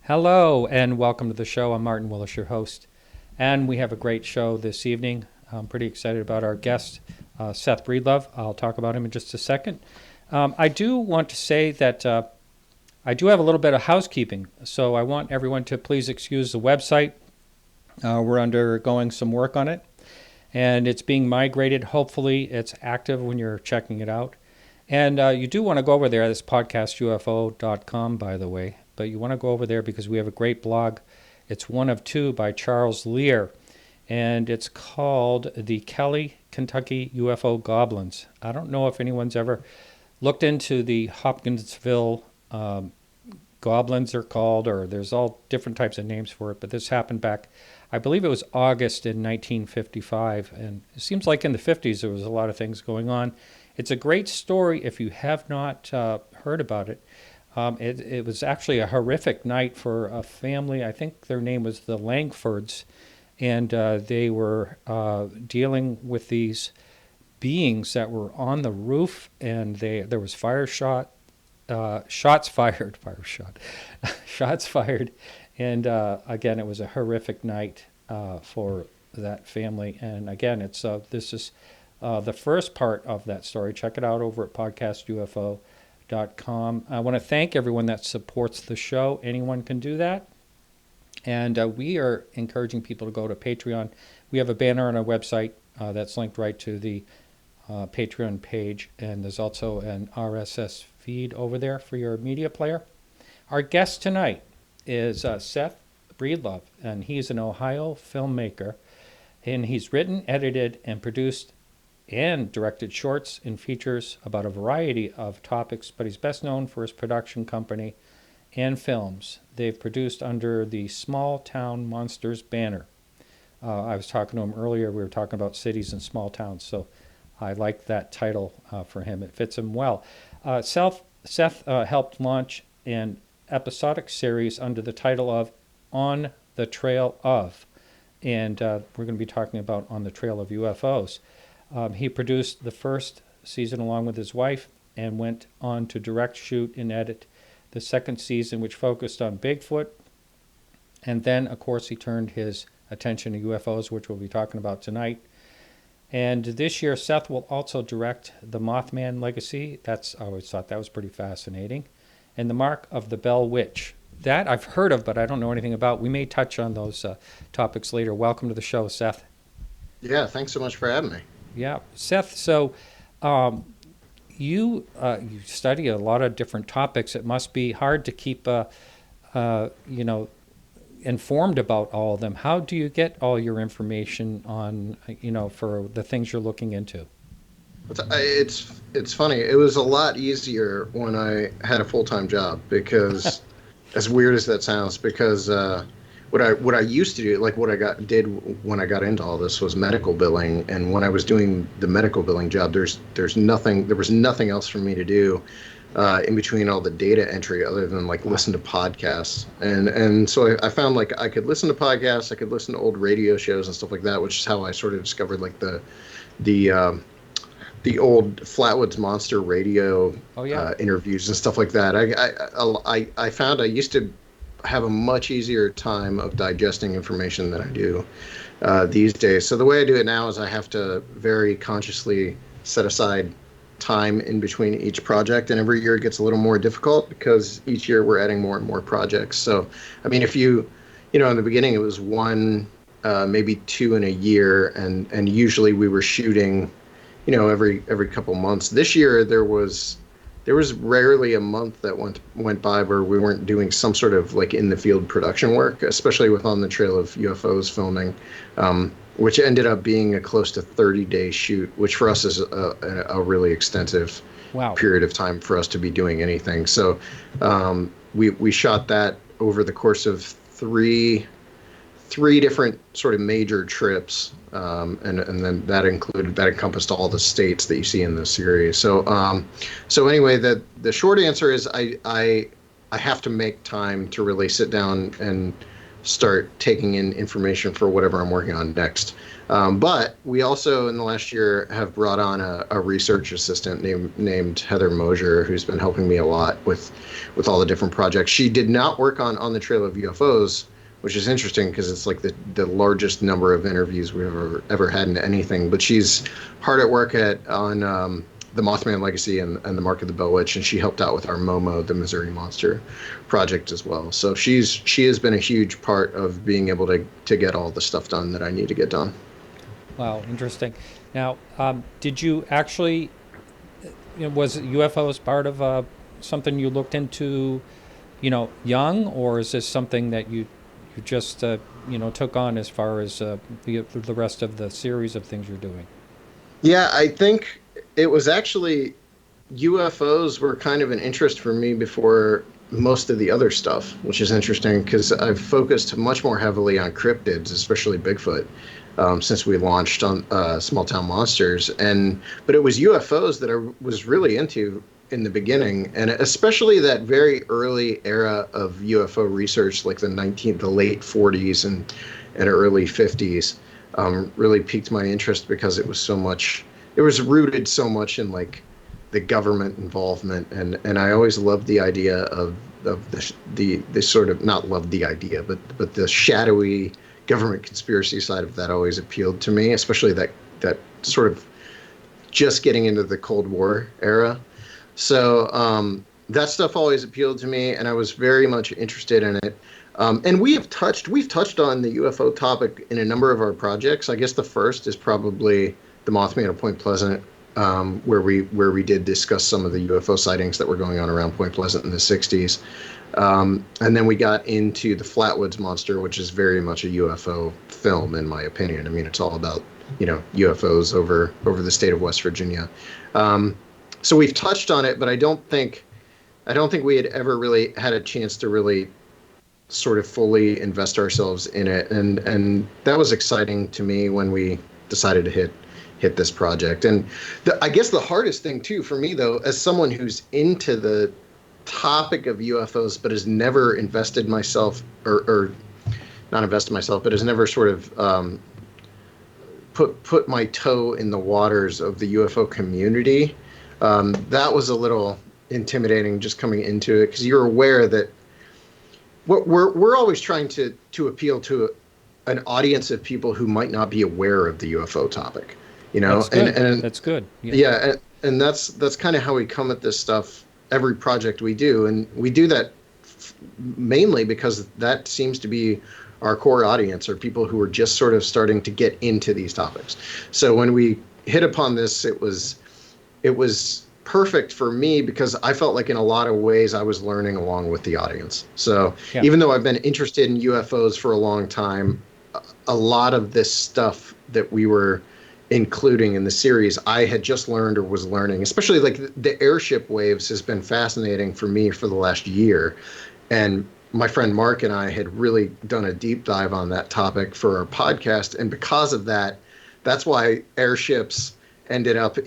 Hello and welcome to the show. I'm Martin Willis, your host, and we have a great show this evening. I'm pretty excited about our guest, Seth Breedlove. I'll talk about him in just a second. I do want to say that I do have a little bit of housekeeping, so I want everyone to please excuse the website. We're undergoing some work on it, and it's being migrated. Hopefully, it's active when you're checking it out. And you do want to go over there. This podcastufo.com, by the way. But you want to go over there because we have a great blog. It's one of two by Charles Lear, and it's called The Kelly, Kentucky UFO Goblins. I don't know if anyone's ever looked into the Hopkinsville goblins, they're called, or there's all different types of names for it, but this happened back, I believe it was August in 1955, and it seems like in the 50s there was a lot of things going on. It's a great story if you have not heard about it. It was actually a horrific night for a family. I think their name was the Langfords, and they were dealing with these beings that were on the roof, and there was shots fired, shots fired, and again, it was a horrific night for that family. And again, this is the first part of that story. Check it out over at podcastufo.com. I want to thank everyone that supports the show. Anyone can do that. And we are encouraging people to go to Patreon. We have a banner on our website that's linked right to the Patreon page. And there's also an RSS feed over there for your media player. Our guest tonight is Seth Breedlove, and he's an Ohio filmmaker. And he's written, edited, and produced and directed shorts and features about a variety of topics, but he's best known for his production company and films they've produced under the Small Town Monsters banner. I was talking to him earlier. We were talking about cities and small towns, so I like that title for him. It fits him well. Seth helped launch an episodic series under the title of On the Trail of, and we're going to be talking about On the Trail of UFOs. He produced the first season along with his wife and went on to direct, shoot, and edit the second season, which focused on Bigfoot. And then, of course, he turned his attention to UFOs, which we'll be talking about tonight. And this year, Seth will also direct The Mothman Legacy. I always thought that was pretty fascinating. And The Mark of the Bell Witch. That I've heard of, but I don't know anything about. We may touch on those topics later. Welcome to the show, Seth. Yeah, thanks so much for having me. Yeah, Seth. So, you study a lot of different topics. It must be hard to keep, informed about all of them. How do you get all your information on, for the things you're looking into? It's funny. It was a lot easier when I had a full-time job because, as weird as that sounds, because what I used to do, like what I did when I got into all this, was medical billing. And when I was doing the medical billing job, there was nothing else for me to do in between all the data entry other than like listen to podcasts. And so I found like I could listen to podcasts, I could listen to old radio shows and stuff like that, which is how I sort of discovered like the old Flatwoods Monster radio interviews and stuff like that. I found I used to have a much easier time of digesting information than I do these days. So the way I do it now is I have to very consciously set aside time in between each project, and every year it gets a little more difficult because each year we're adding more and more projects. So, I mean, if in the beginning it was one, maybe two in a year, and usually we were shooting, every couple months. This year there was rarely a month that went by where we weren't doing some sort of like in the field production work, especially with On the Trail of UFOs filming, which ended up being a close to 30-day shoot, which for us is a really extensive period of time for us to be doing anything. So we shot that over the course of three different sort of major trips, and then that encompassed all the states that you see in the series. So anyway, the short answer is I have to make time to really sit down and start taking in information for whatever I'm working on next. But we also, in the last year, have brought on a research assistant named Heather Mosier, who's been helping me a lot with all the different projects. She did not work on the Trail of UFOs, which is interesting because it's like the largest number of interviews we've ever had in anything. But she's hard at work on the Mothman Legacy and the Mark of the Bell Witch, and she helped out with our Momo, the Missouri Monster project as well. So she has been a huge part of being able to get all the stuff done that I need to get done. Wow, interesting. Now, did you actually, was UFOs part of something you looked into, young, or is this something that you just, took on as far as the rest of the series of things you're doing? Yeah, I think it was actually UFOs were kind of an interest for me before most of the other stuff, which is interesting because I've focused much more heavily on cryptids, especially Bigfoot, since we launched on Small Town Monsters. But it was UFOs that I was really into in the beginning, and especially that very early era of UFO research, like the late 40s and early 50s, really piqued my interest because it was rooted so much in like the government involvement, and I always loved the idea of the sort of, not loved the idea, but the shadowy government conspiracy side of that always appealed to me, especially that sort of just getting into the Cold War era. So that stuff always appealed to me, and I was very much interested in it. And we've touched on the UFO topic in a number of our projects. I guess the first is probably the Mothman of Point Pleasant, where we did discuss some of the UFO sightings that were going on around Point Pleasant in the 60s. And then we got into the Flatwoods Monster, which is very much a UFO film, in my opinion. I mean, it's all about, UFOs over the state of West Virginia. So we've touched on it, but I don't think we had ever really had a chance to really sort of fully invest ourselves in it. And that was exciting to me when we decided to hit this project. And I guess the hardest thing too for me, though, as someone who's into the topic of UFOs but has never invested myself, or not invested myself, but has never sort of put my toe in the waters of the UFO community, that was a little intimidating just coming into it, because you're aware that we're always trying to appeal to an audience of people who might not be aware of the UFO topic, That's good. and That's good. yeah, and that's kind of how we come at this stuff every project we do, and we do that mainly because that seems to be our core audience, are people who are just sort of starting to get into these topics. So when we hit upon this, it was perfect for me because I felt like in a lot of ways I was learning along with the audience. So even though I've been interested in UFOs for a long time, a lot of this stuff that we were including in the series, I had just learned or was learning, especially like the airship waves has been fascinating for me for the last year. And my friend Mark and I had really done a deep dive on that topic for our podcast. And because of that, that's why airships ended up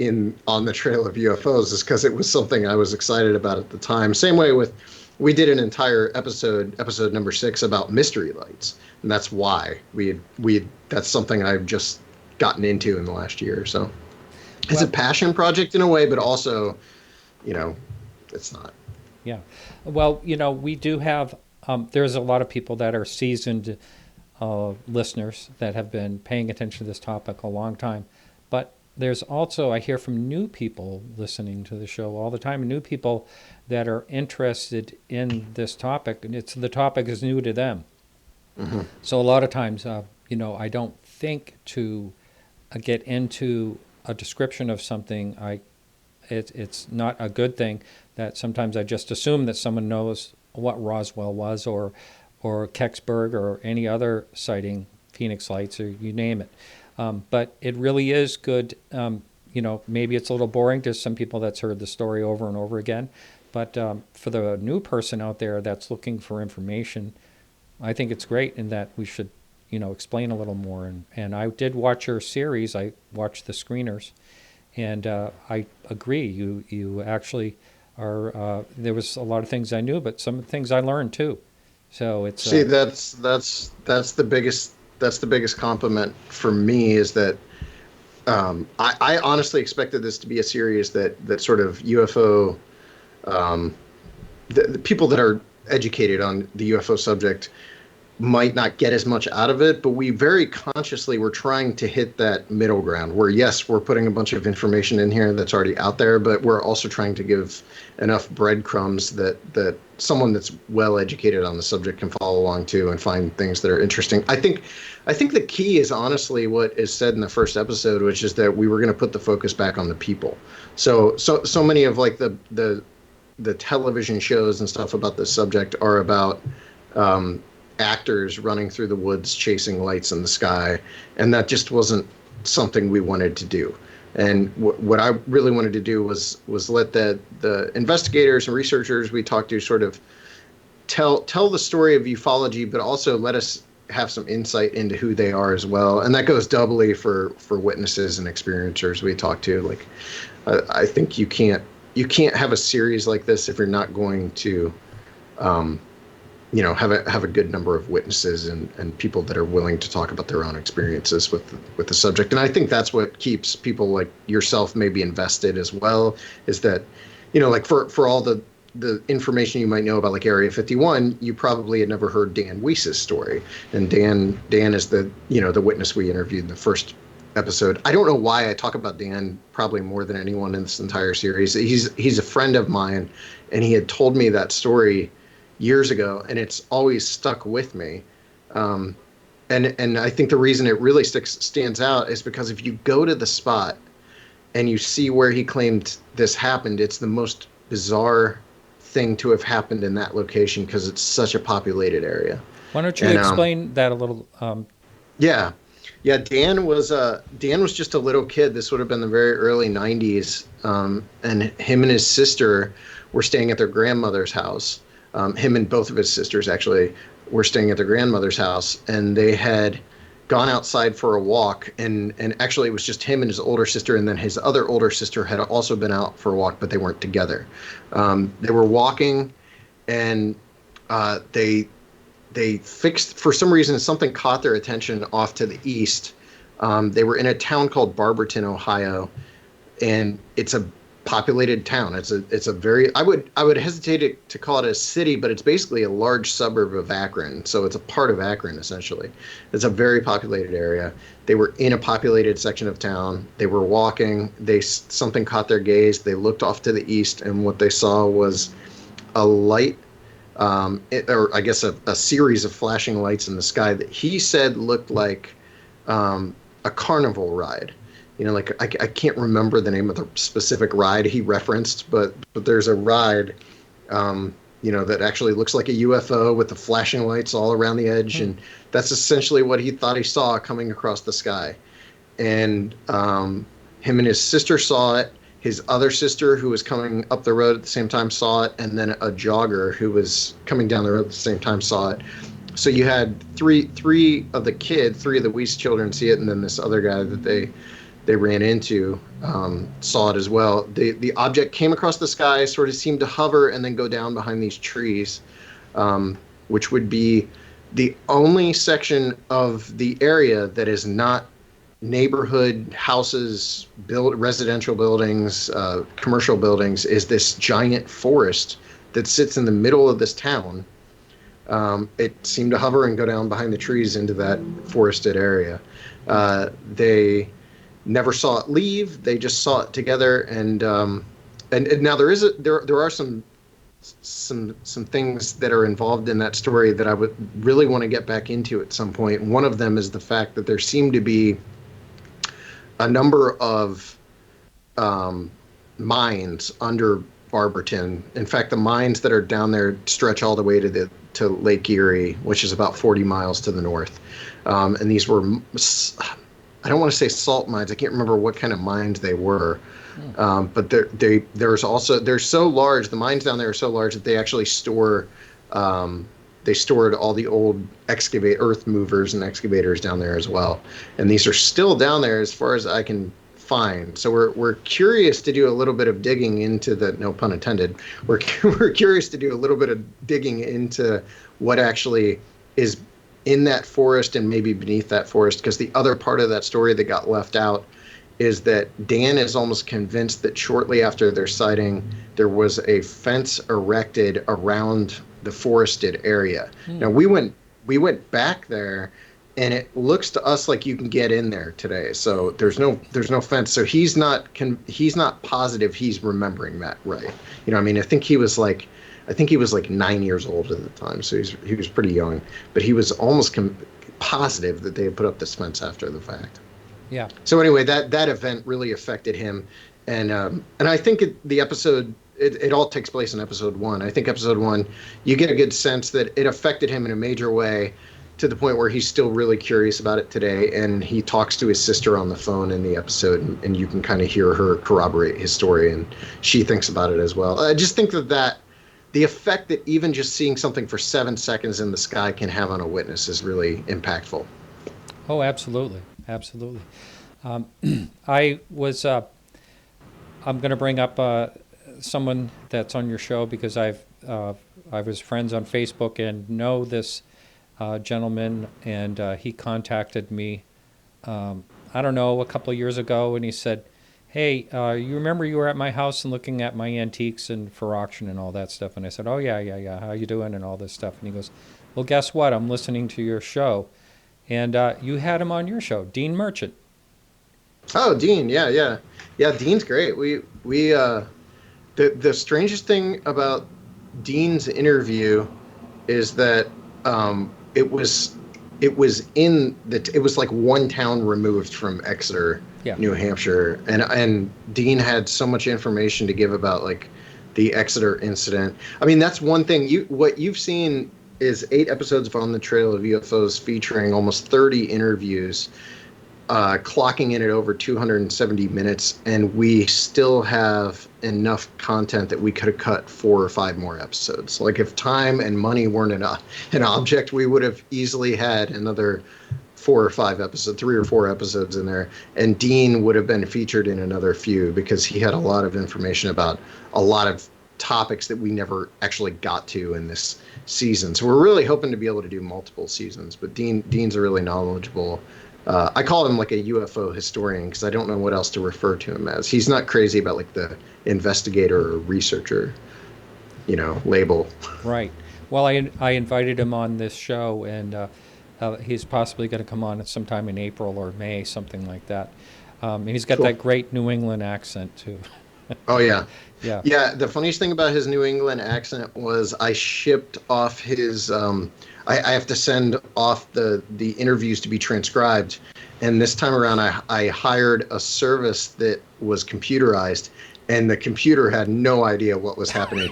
on the Trail of UFOs, is because it was something I was excited about at the time. Same way we did an entire episode number 6 about mystery lights. And that's why that's something I've just gotten into in the last year or so. It's a passion project in a way, but also, it's not. Yeah. Well, we do have, there's a lot of people that are seasoned listeners that have been paying attention to this topic a long time. But there's also, I hear from new people listening to the show all the time, new people that are interested in this topic, and the topic is new to them. Mm-hmm. So a lot of times, I don't think to get into a description of something. It's not a good thing that sometimes I just assume that someone knows what Roswell was, or Kecksburg, or any other sighting, Phoenix Lights, or you name it. But it really is good. Maybe it's a little boring to some people that's heard the story over and over again. But for the new person out there that's looking for information, I think it's great in that we should, explain a little more. And I did watch your series. I watched the screeners. And I agree. You actually are, there was a lot of things I knew, but some things I learned too. So it's See, that's the biggest compliment for me is that I honestly expected this to be a series that sort of UFO the people that are educated on the UFO subject might not get as much out of it, but we very consciously were trying to hit that middle ground where, yes, we're putting a bunch of information in here that's already out there, but we're also trying to give enough breadcrumbs that someone that's well educated on the subject can follow along to and find things that are interesting. I think the key is honestly what is said in the first episode, which is that we were going to put the focus back on the people. So many of like the television shows and stuff about this subject are about actors running through the woods chasing lights in the sky, and that just wasn't something we wanted to do. And what I really wanted to do was let the investigators and researchers we talked to sort of tell the story of ufology, but also let us have some insight into who they are as well. And that goes doubly for witnesses and experiencers we talk to. Like, I think you can't have a series like this if you're not going to have a good number of witnesses and people that are willing to talk about their own experiences with the subject. And I think that's what keeps people like yourself maybe invested as well, is that, like for all the information you might know about like Area 51, you probably had never heard Dan Weiss's story. And Dan is the witness we interviewed in the first episode. I don't know why I talk about Dan probably more than anyone in this entire series. He's a friend of mine, and he had told me that story years ago, and it's always stuck with me. And I think the reason it really stands out is because if you go to the spot and you see where he claimed this happened, it's the most bizarre thing to have happened in that location because it's such a populated area. Why don't you explain that a little? Yeah. Dan was just a little kid. This would have been the very early 90s, and him and his sister were staying at their grandmother's house. Him and both of his sisters actually were staying at their grandmother's house, and they had gone outside for a walk, and actually it was just him and his older sister, and then his other older sister had also been out for a walk, but they weren't together. They were walking, and they fixed, for some reason, something caught their attention off to the east. They were in a town called Barberton, Ohio, and it's a populated town. It's a very, I would hesitate to call it a city, but it's basically a large suburb of Akron. So it's a part of Akron, essentially. It's a very populated area. They were in a populated section of town. They were walking. Something caught their gaze. They looked off to the east, and what they saw was a light, or I guess a series of flashing lights in the sky that he said looked like a carnival ride. Like I can't remember the name of the specific ride he referenced, but there's a ride, that actually looks like a UFO with the flashing lights all around the edge, and that's essentially what he thought he saw coming across the sky. And him and his sister saw it. His other sister, who was coming up the road at the same time, saw it, and then a jogger who was coming down the road at the same time saw it. So you had three of the Weiss children see it, and then this other guy that they ran into saw it as well. The object came across the sky, sort of seemed to hover and then go down behind these trees, which would be the only section of the area that is not neighborhood houses, residential buildings, commercial buildings, is this giant forest that sits in the middle of this town. It seemed to hover and go down behind the trees into that forested area. They never saw it leave. They just saw it together, and now there are some things that are involved in that story that I would really want to get back into at some point. One of them is the fact that there seemed to be a number of mines under Barberton. In fact, the mines that are down there stretch all the way to Lake Erie, which is about 40 miles to the north. And these were, I don't want to say salt mines. I can't remember what kind of mines they were. But they're so large. The mines down there are so large that they actually stored all the old earth movers and excavators down there as well. And these are still down there as far as I can find. So we're curious to do a little bit of digging into the, no pun intended. We're curious to do a little bit of digging into what actually is in that forest and maybe beneath that forest, because the other part of that story that got left out is that Dan is almost convinced that shortly after their sighting, there was a fence erected around the forested area. Now we went back there, and it looks to us like you can get in there today. So there's no fence. So he's not positive he's remembering that right. I mean, I think he was like 9 years old at the time, so he was pretty young. But he was almost positive that they had put up this fence after the fact. Yeah. So anyway, that event really affected him, and I think the episode it all takes place in episode 1. I think episode 1, you get a good sense that it affected him in a major way, to the point where he's still really curious about it today, and he talks to his sister on the phone in the episode, and you can kind of hear her corroborate his story, and she thinks about it as well. I just think that the effect that even just seeing something for 7 seconds in the sky can have on a witness is really impactful. Oh, absolutely. Absolutely. I'm going to bring up someone that's on your show, because I was friends on Facebook and know this gentleman, and he contacted me, I don't know, a couple of years ago, and he said, hey, you remember you were at my house and looking at my antiques and for auction and all that stuff? And I said, oh, yeah, how you doing and all this stuff? And he goes, well, guess what? I'm listening to your show. And you had him on your show, Dean Merchant. Oh, Dean, yeah. Dean's great. The strangest thing about Dean's interview is that it was like one town removed from Exeter, New Hampshire, and Dean had so much information to give about like the Exeter incident. I mean, that's one thing. What you've seen is 8 episodes of On the Trail of UFOs, featuring almost 30 interviews, clocking in at over 270 minutes, and we still have enough content that we could have cut 4 or 5 more episodes. Like, if time and money weren't an object, we would have easily had another 4 or 5 episodes, 3 or 4 episodes in there, and Dean would have been featured in another few, because he had a lot of information about a lot of topics that we never actually got to in this season. So we're really hoping to be able to do multiple seasons, but Dean's a really knowledgeable, I call him like a UFO historian, because I don't know what else to refer to him as. He's not crazy about like the investigator or researcher, label. Right. Well, I invited him on this show, and he's possibly going to come on sometime in April or May, something like that. And he's got that great New England accent too. Oh yeah. Yeah. The funniest thing about his New England accent was I shipped off his. I have to send off the interviews to be transcribed, and this time around I hired a service that was computerized, and the computer had no idea what was happening.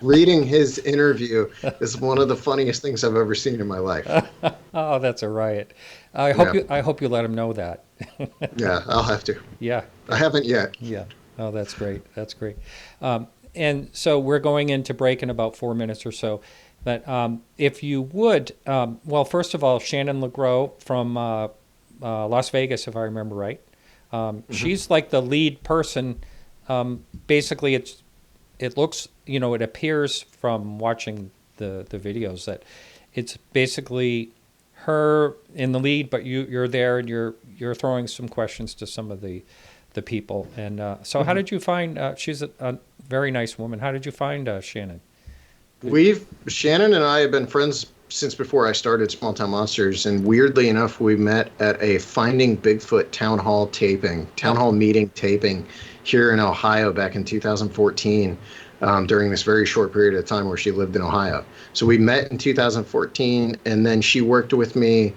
Reading his interview is one of the funniest things I've ever seen in my life. Oh, that's a riot. I hope you let him know that. Yeah, I'll have to. Yeah. I haven't yet. Yeah. Oh, that's great. That's great. And so we're going into break in about 4 minutes or so. But if you would, well, first of all, Shanon LeGro from Las Vegas, if I remember right. She's like the lead person. Basically, it looks, it appears from watching the videos that it's basically her in the lead, but you're there and you're throwing some questions to some of the people. And so how did you find, she's a very nice woman. How did you find Shanon? Shanon and I have been friends since before I started Small Town Monsters, and weirdly enough, we met at a Finding Bigfoot town hall meeting taping here in Ohio back in 2014, during this very short period of time where she lived in Ohio. So we met in 2014, and then she worked with me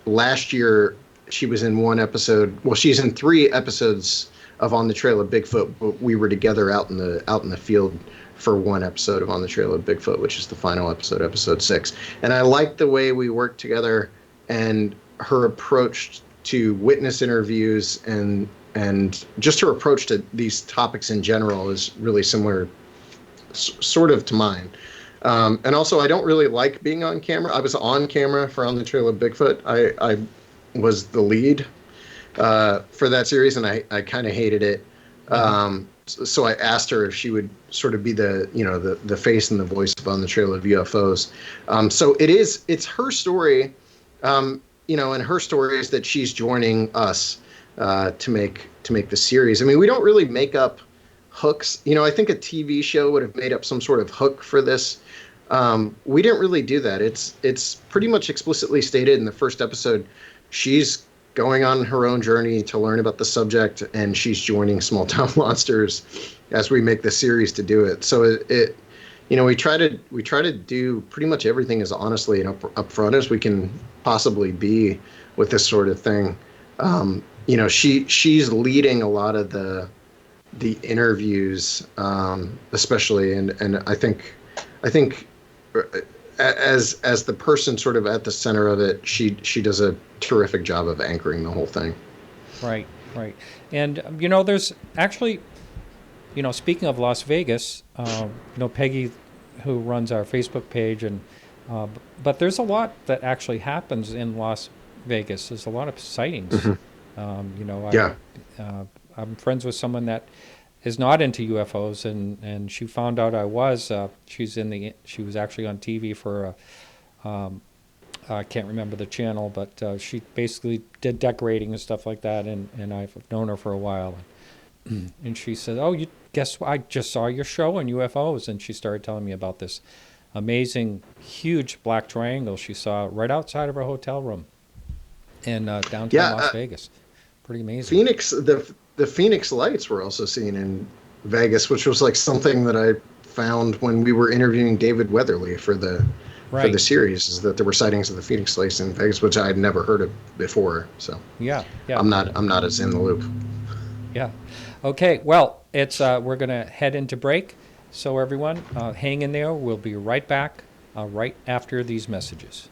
last year. She was in one episode. Well, she's in 3 episodes of On the Trail of Bigfoot, but we were together out in the field for one episode of On the Trail of Bigfoot, which is the final episode, episode 6. And I liked the way we worked together, and her approach to witness interviews and just her approach to these topics in general is really similar, sort of, to mine. And also, I don't really like being on camera. I was on camera for On the Trail of Bigfoot. I was the lead. for that series, and I kind of hated it. Uh-huh. So I asked her if she would sort of be the face and the voice of On the Trail of UFOs. So it's her story, and her story is that she's joining us to make the series. I mean, we don't really make up hooks. I think a TV show would have made up some sort of hook for this. We didn't really do that. It's pretty much explicitly stated in the first episode. She's going on her own journey to learn about the subject, and she's joining Small Town Monsters as we make the series to do it. So we try to do pretty much everything as honestly and upfront as we can possibly be with this sort of thing. She's leading a lot of the interviews, especially, and I think as the person sort of at the center of it, she does a terrific job of anchoring the whole thing. Right, right. And, there's actually, speaking of Las Vegas, Peggy, who runs our Facebook page, but there's a lot that actually happens in Las Vegas. There's a lot of sightings. Yeah. I'm friends with someone that is not into UFOs, and she found out I was. She was actually on TV for I can't remember the channel, but she basically did decorating and stuff like that, and I've known her for a while. And she said, "Oh, guess what? I just saw your show on UFOs," and she started telling me about this amazing, huge black triangle she saw right outside of her hotel room in downtown Las Vegas. Pretty amazing. Phoenix, the Phoenix Lights were also seen in Vegas, which was like something that I found when we were interviewing David Weatherly for the series, is that there were sightings of the Phoenix Lights in Vegas, which I had never heard of before. So yeah. I'm not as in the loop. Yeah. Okay. Well, it's we're gonna head into break, so everyone, hang in there. We'll be right back right after these messages.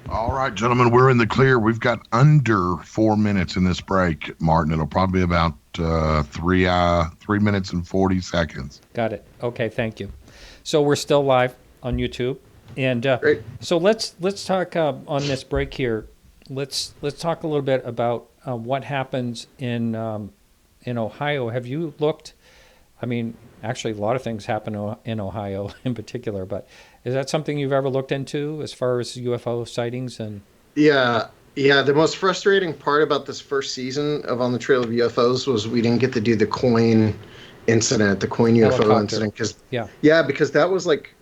All right, gentlemen, we're in the clear. We've got under 4 minutes in this break, Martin. It'll probably be about 3 minutes and 40 seconds. Got it. Okay, thank you. So we're still live on YouTube, and Great. So let's talk on this break here. Let's talk a little bit about what happens in Ohio. Have you looked? I mean, actually, a lot of things happen in Ohio in particular, but is that something you've ever looked into as far as UFO sightings? And Yeah. The most frustrating part about this first season of On the Trail of UFOs was we didn't get to do the coin incident, the coin UFO incident, because that was like,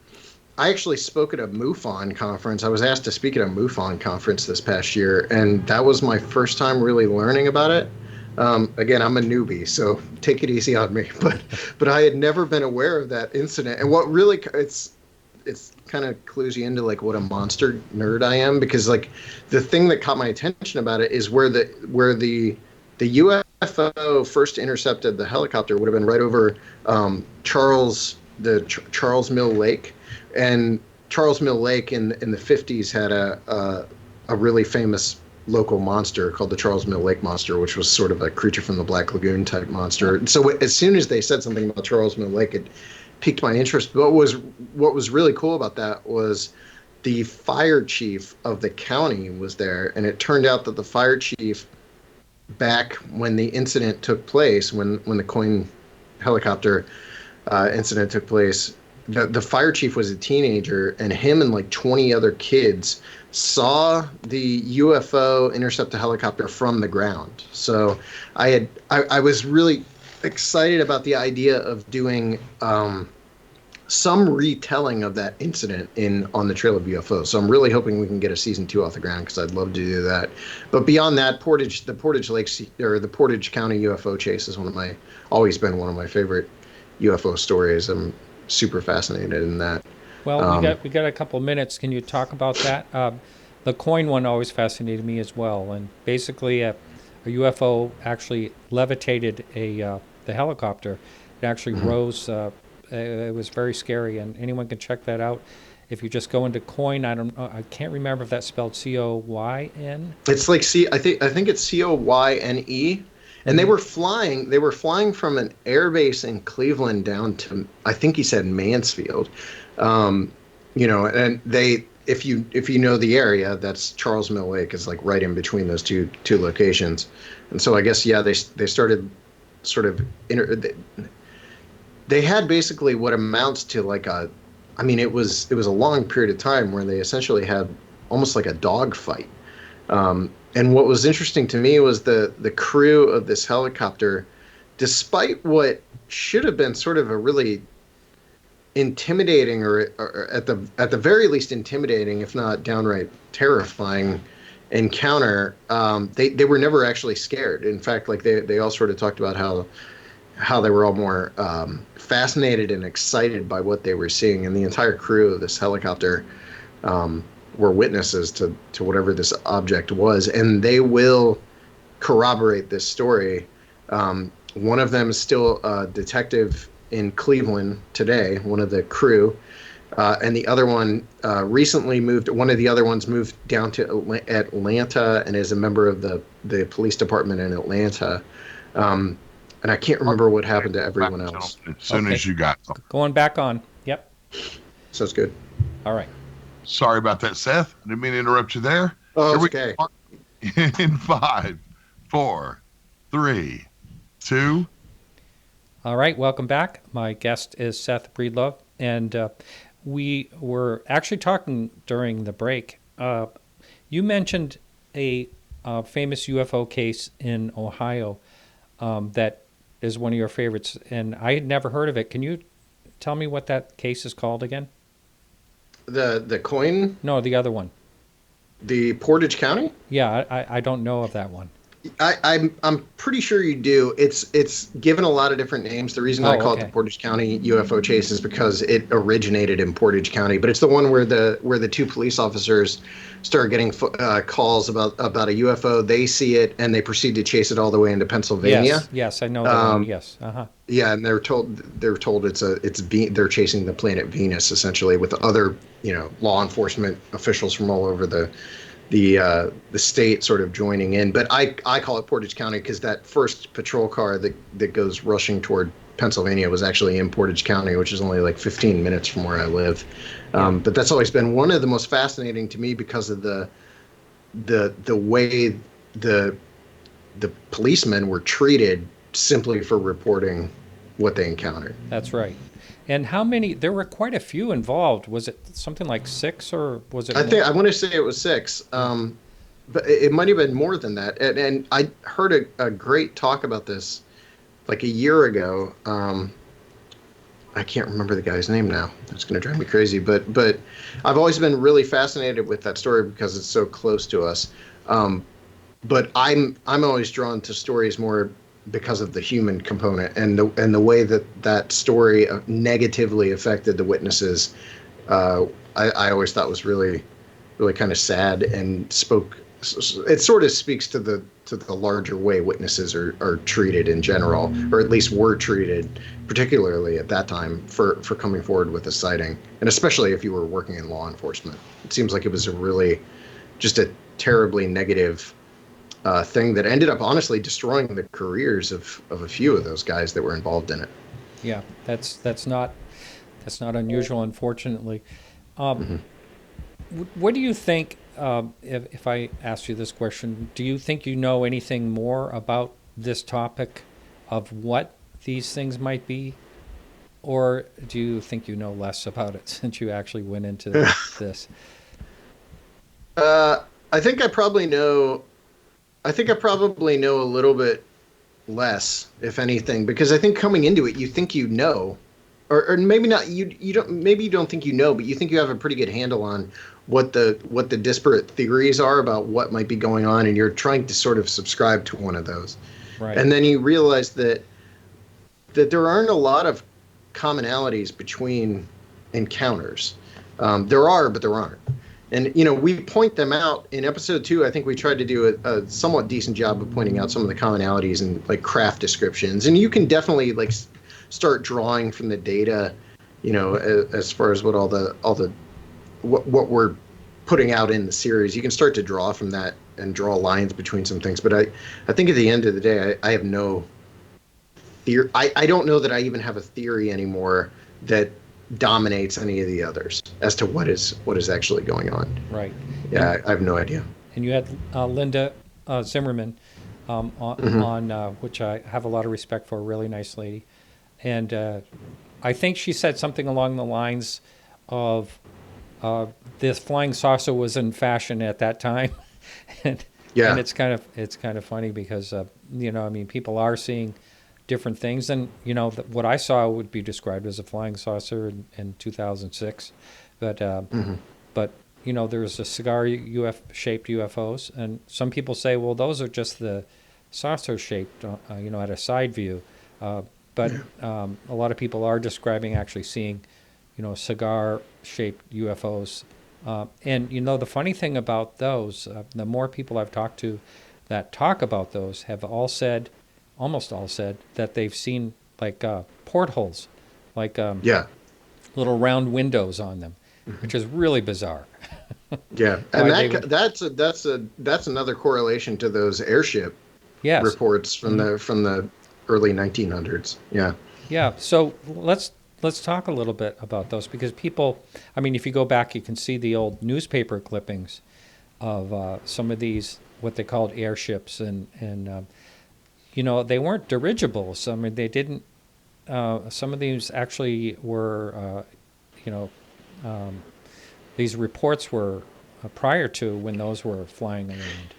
I actually spoke at a MUFON conference. I was asked to speak at a MUFON conference this past year, and that was my first time really learning about it. Again, I'm a newbie, so take it easy on me. But I had never been aware of that incident, and what really it's kind of clues you into like what a monster nerd I am, because like the thing that caught my attention about it is where the UFO first intercepted the helicopter would have been right over Charles Mill Lake, and Charles Mill Lake in the 50s had a really famous local monster called the Charles Mill Lake Monster, which was sort of a Creature from the Black Lagoon type monster. So as soon as they said something about Charles Mill Lake, it piqued my interest. But what was really cool about that was the fire chief of the county was there, and it turned out that the fire chief, back when the incident took place, when the coin helicopter incident took place, the fire chief was a teenager, and him and like 20 other kids saw the UFO intercept the helicopter from the ground. So I was really excited about the idea of doing some retelling of that incident on the Trail of UFOs. So I'm really hoping we can get a season 2 off the ground, because I'd love to do that. But beyond that, the Portage Lakes, or the Portage County UFO chase, is always been one of my favorite UFO stories. I'm super fascinated in that. Well, we got a couple of minutes. Can you talk about that? The coin one always fascinated me as well. And basically, a UFO actually levitated the helicopter. It actually rose. It was very scary, and anyone can check that out. If you just go into coin, I can't remember if that's spelled COYN. It's like I think it's COYNE, And they were flying from an air base in Cleveland down to, I think he said Mansfield. And if you know the area, that's Charles Mill Lake is like right in between those two locations. And so I guess, yeah, they started sort of, they had basically what amounts to like it was a long period of time where they essentially had almost like a dog fight. And what was interesting to me was the crew of this helicopter, despite what should have been sort of a really intimidating, or at the very least intimidating, if not downright terrifying encounter, they were never actually scared. In fact, like they all sort of talked about how they were all more fascinated and excited by what they were seeing, and the entire crew of this helicopter were witnesses to whatever this object was, and they will corroborate this story. One of them is still a detective in Cleveland today, one of the crew, and the other one recently moved. One of the other ones moved down to Atlanta and is a member of the police department in Atlanta. And I can't remember what happened to everyone else. As soon as you got them. Going back on. Yep. Sounds good. All right. Sorry about that, Seth. I didn't mean to interrupt you there. Oh, it's okay. In 5, 4, 3, 2. All right. Welcome back. My guest is Seth Breedlove, and we were actually talking during the break. You mentioned a famous UFO case in Ohio that is one of your favorites, and I had never heard of it. Can you tell me what that case is called again? The coin? No, the other one. The Portage County? Yeah, I don't know of that one. I'm pretty sure you do. It's given a lot of different names. The reason I call it the Portage County UFO chase is because it originated in Portage County, but it's the one where the two police officers start getting calls about a UFO. They see it and they proceed to chase it all the way into Pennsylvania. Yes, I know that one. Yes. Yeah, and they're told they're chasing the planet Venus essentially with other law enforcement officials from all over the state sort of joining in. But I call it Portage County because that first patrol car that goes rushing toward Pennsylvania was actually in Portage County, which is only like 15 minutes from where I live. But that's always been one of the most fascinating to me because of the way the policemen were treated simply for reporting what they encountered. That's right. And how many? There were quite a few involved. Was it something like 6, or was it? I want to say it was 6, but it might have been more than that. And I heard a great talk about this like a year ago. I can't remember the guy's name now. It's going to drive me crazy. But I've always been really fascinated with that story because it's so close to us. But I'm always drawn to stories more because of the human component and the way that story negatively affected the witnesses. I always thought was really, really kind of sad and it sort of speaks to the larger way witnesses are treated in general, or at least were treated, particularly at that time for coming forward with a sighting, and especially if you were working in law enforcement. It seems like it was just a terribly negative thing that ended up honestly destroying the careers of a few of those guys that were involved in it. Yeah, that's not unusual, unfortunately. What do you think? If I asked you this question, do you think you know anything more about this topic of what these things might be, or do you think you know less about it since you actually went into this? I think I probably know a little bit less, if anything, because I think coming into it, you think you know, or maybe not. You don't. Maybe you don't think you know, but you think you have a pretty good handle on what the disparate theories are about what might be going on, and you're trying to sort of subscribe to one of those. Right. And then you realize that there aren't a lot of commonalities between encounters. There are, but there aren't. And, we point them out in episode 2. I think we tried to do a somewhat decent job of pointing out some of the commonalities and like craft descriptions. And you can definitely like start drawing from the data, as far as what we're putting out in the series. You can start to draw from that and draw lines between some things. But I think at the end of the day, I have no theory. I don't know that I even have a theory anymore that dominates any of the others as to what is actually going on. Right. Yeah, I have no idea. And you had Linda Zimmerman Mm-hmm. on which I have a lot of respect for, a really nice lady. And I think she said something along the lines of this flying saucer was in fashion at that time. and, Yeah. and it's kind of funny because, I mean, people are seeing different things. And, what I saw would be described as a flying saucer in 2006. But, Mm-hmm. but there's a cigar shaped UFOs. And some people say, well, those are just the saucer shaped, at a side view. But a lot of people are describing actually seeing, cigar shaped UFOs. And, the funny thing about those, the more people I've talked to that talk about those have almost all said that they've seen like portholes, like Yeah. little round windows on them, which is really bizarre. Yeah, and Why they that's another correlation to those airship Yes. reports from the early 1900s. Yeah. Yeah. So let's talk a little bit about those because people, I mean, if you go back, you can see the old newspaper clippings of some of these, what they called airships, and they weren't dirigibles. I mean, they didn't. Some of these actually were, these reports were prior to when those were flying around.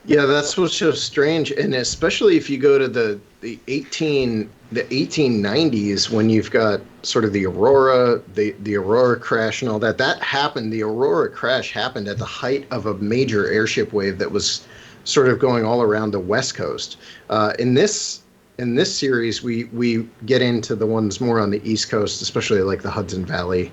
Yeah, that's what's so strange, and especially if you go to the 1890s when you've got sort of the Aurora crash and all that. That happened. The Aurora crash happened at the height of a major airship wave that was sort of going all around the West Coast. In this series, we get into the ones more on the East Coast, especially like the Hudson Valley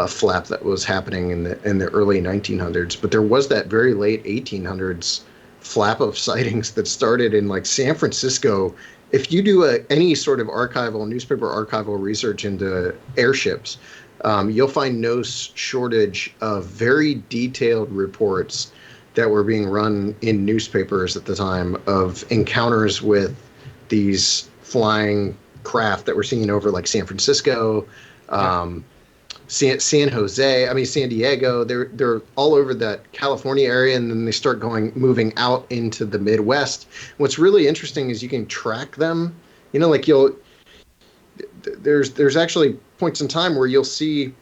flap that was happening in the early 1900s. But there was that very late 1800s flap of sightings that started in like San Francisco. If you do any sort of newspaper archival research into airships, you'll find no shortage of very detailed reports that were being run in newspapers at the time of encounters with these flying craft that were seen over like San Francisco, San Diego. They're all over that California area, and then they start moving out into the Midwest. What's really interesting is you can track them. Like there's actually points in time where you'll see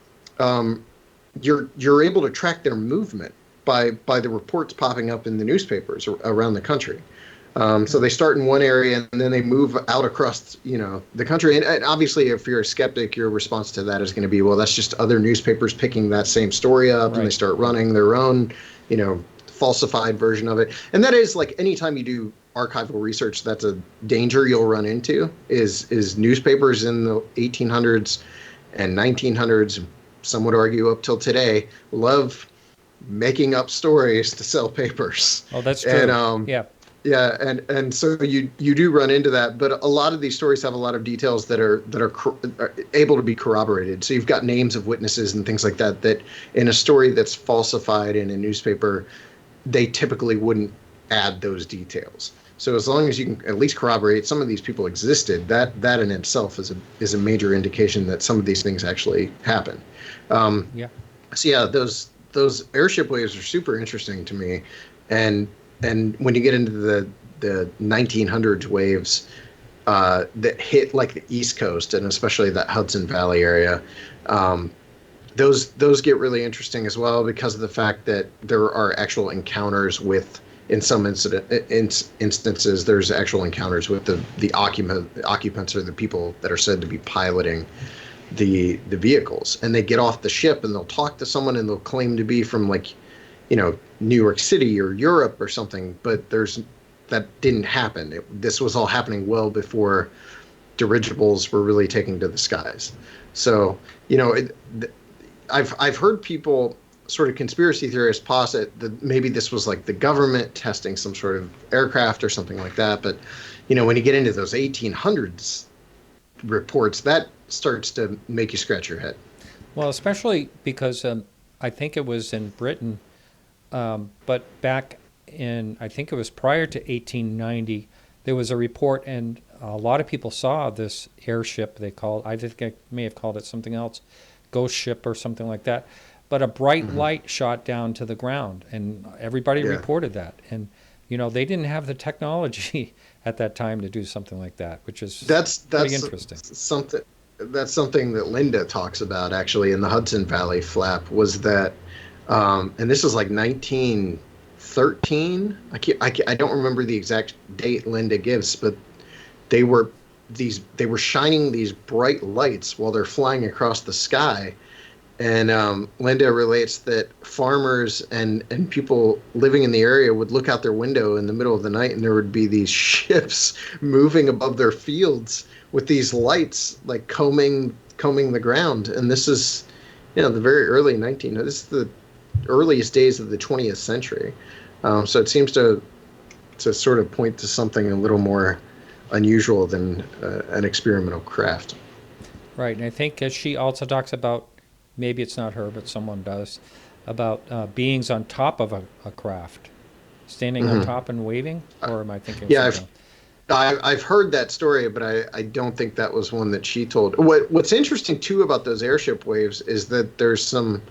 you're able to track their movement by the reports popping up in the newspapers around the country. So they start in one area and then they move out across, the country. And obviously, if you're a skeptic, your response to that is going to be, well, that's just other newspapers picking that same story up, Right. And they start running their own, falsified version of it. And that is like anytime you do archival research, that's a danger you'll run into is newspapers in the 1800s and 1900s. Some would argue up till today, love making up stories to sell papers. Oh, that's true. And yeah. yeah, and so you do run into that, but a lot of these stories have a lot of details that are able to be corroborated. So you've got names of witnesses and things like that in a story that's falsified in a newspaper, they typically wouldn't add those details. So as long as you can at least corroborate some of these people existed, that in itself is a major indication that some of these things actually happen. Yeah. So yeah, those airship waves are super interesting to me, and when you get into the 1900s waves that hit like the East Coast and especially that Hudson Valley area, those get really interesting as well because of the fact that there are actual encounters with, in some instances, there's actual encounters with the occupants or the people that are said to be piloting the vehicles, and they get off the ship and they'll talk to someone and they'll claim to be from like, New York City or Europe or something, but that didn't happen. This was all happening well before dirigibles were really taking to the skies. So, I've heard people sort of conspiracy theorists posit that maybe this was like the government testing some sort of aircraft or something like that. But, when you get into those 1800s reports, that starts to make you scratch your head. Well, especially because I think it was in Britain, but back I think it was prior to 1890, there was a report, and a lot of people saw this airship. I think I may have called it something else, ghost ship or something like that. But a bright light shot down to the ground, and everybody reported that. And they didn't have the technology at that time to do something like that, which is pretty interesting. That's something that Linda talks about actually in the Hudson Valley flap, was that, and this was like 1913. I don't remember the exact date Linda gives, but they were shining these bright lights while they're flying across the sky. And Linda relates that farmers and people living in the area would look out their window in the middle of the night, and there would be these ships moving above their fields with these lights like combing the ground. And this is, the very early this is the earliest days of the 20th century. So it seems to sort of point to something a little more unusual than an experimental craft. Right, and I think as she also talks about, maybe it's not her, but someone does, about beings on top of a craft, standing on top and waving, or am I thinking something? I've heard that story, but I don't think that was one that she told. What's interesting too about those airship waves is that there's some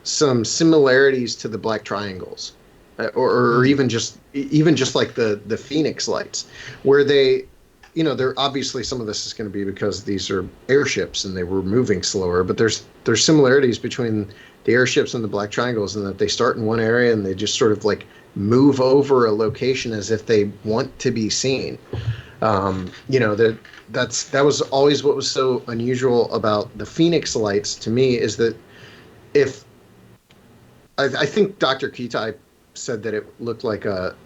similarities to the black triangles, or even just like the Phoenix lights, where they, they're obviously, some of this is going to be because these are airships and they were moving slower, but there's similarities between the airships and the black triangles, in that they start in one area and they just sort of like move over a location as if they want to be seen. That was always what was so unusual about the Phoenix lights to me, is that I think Dr. Kitai said that it looked like a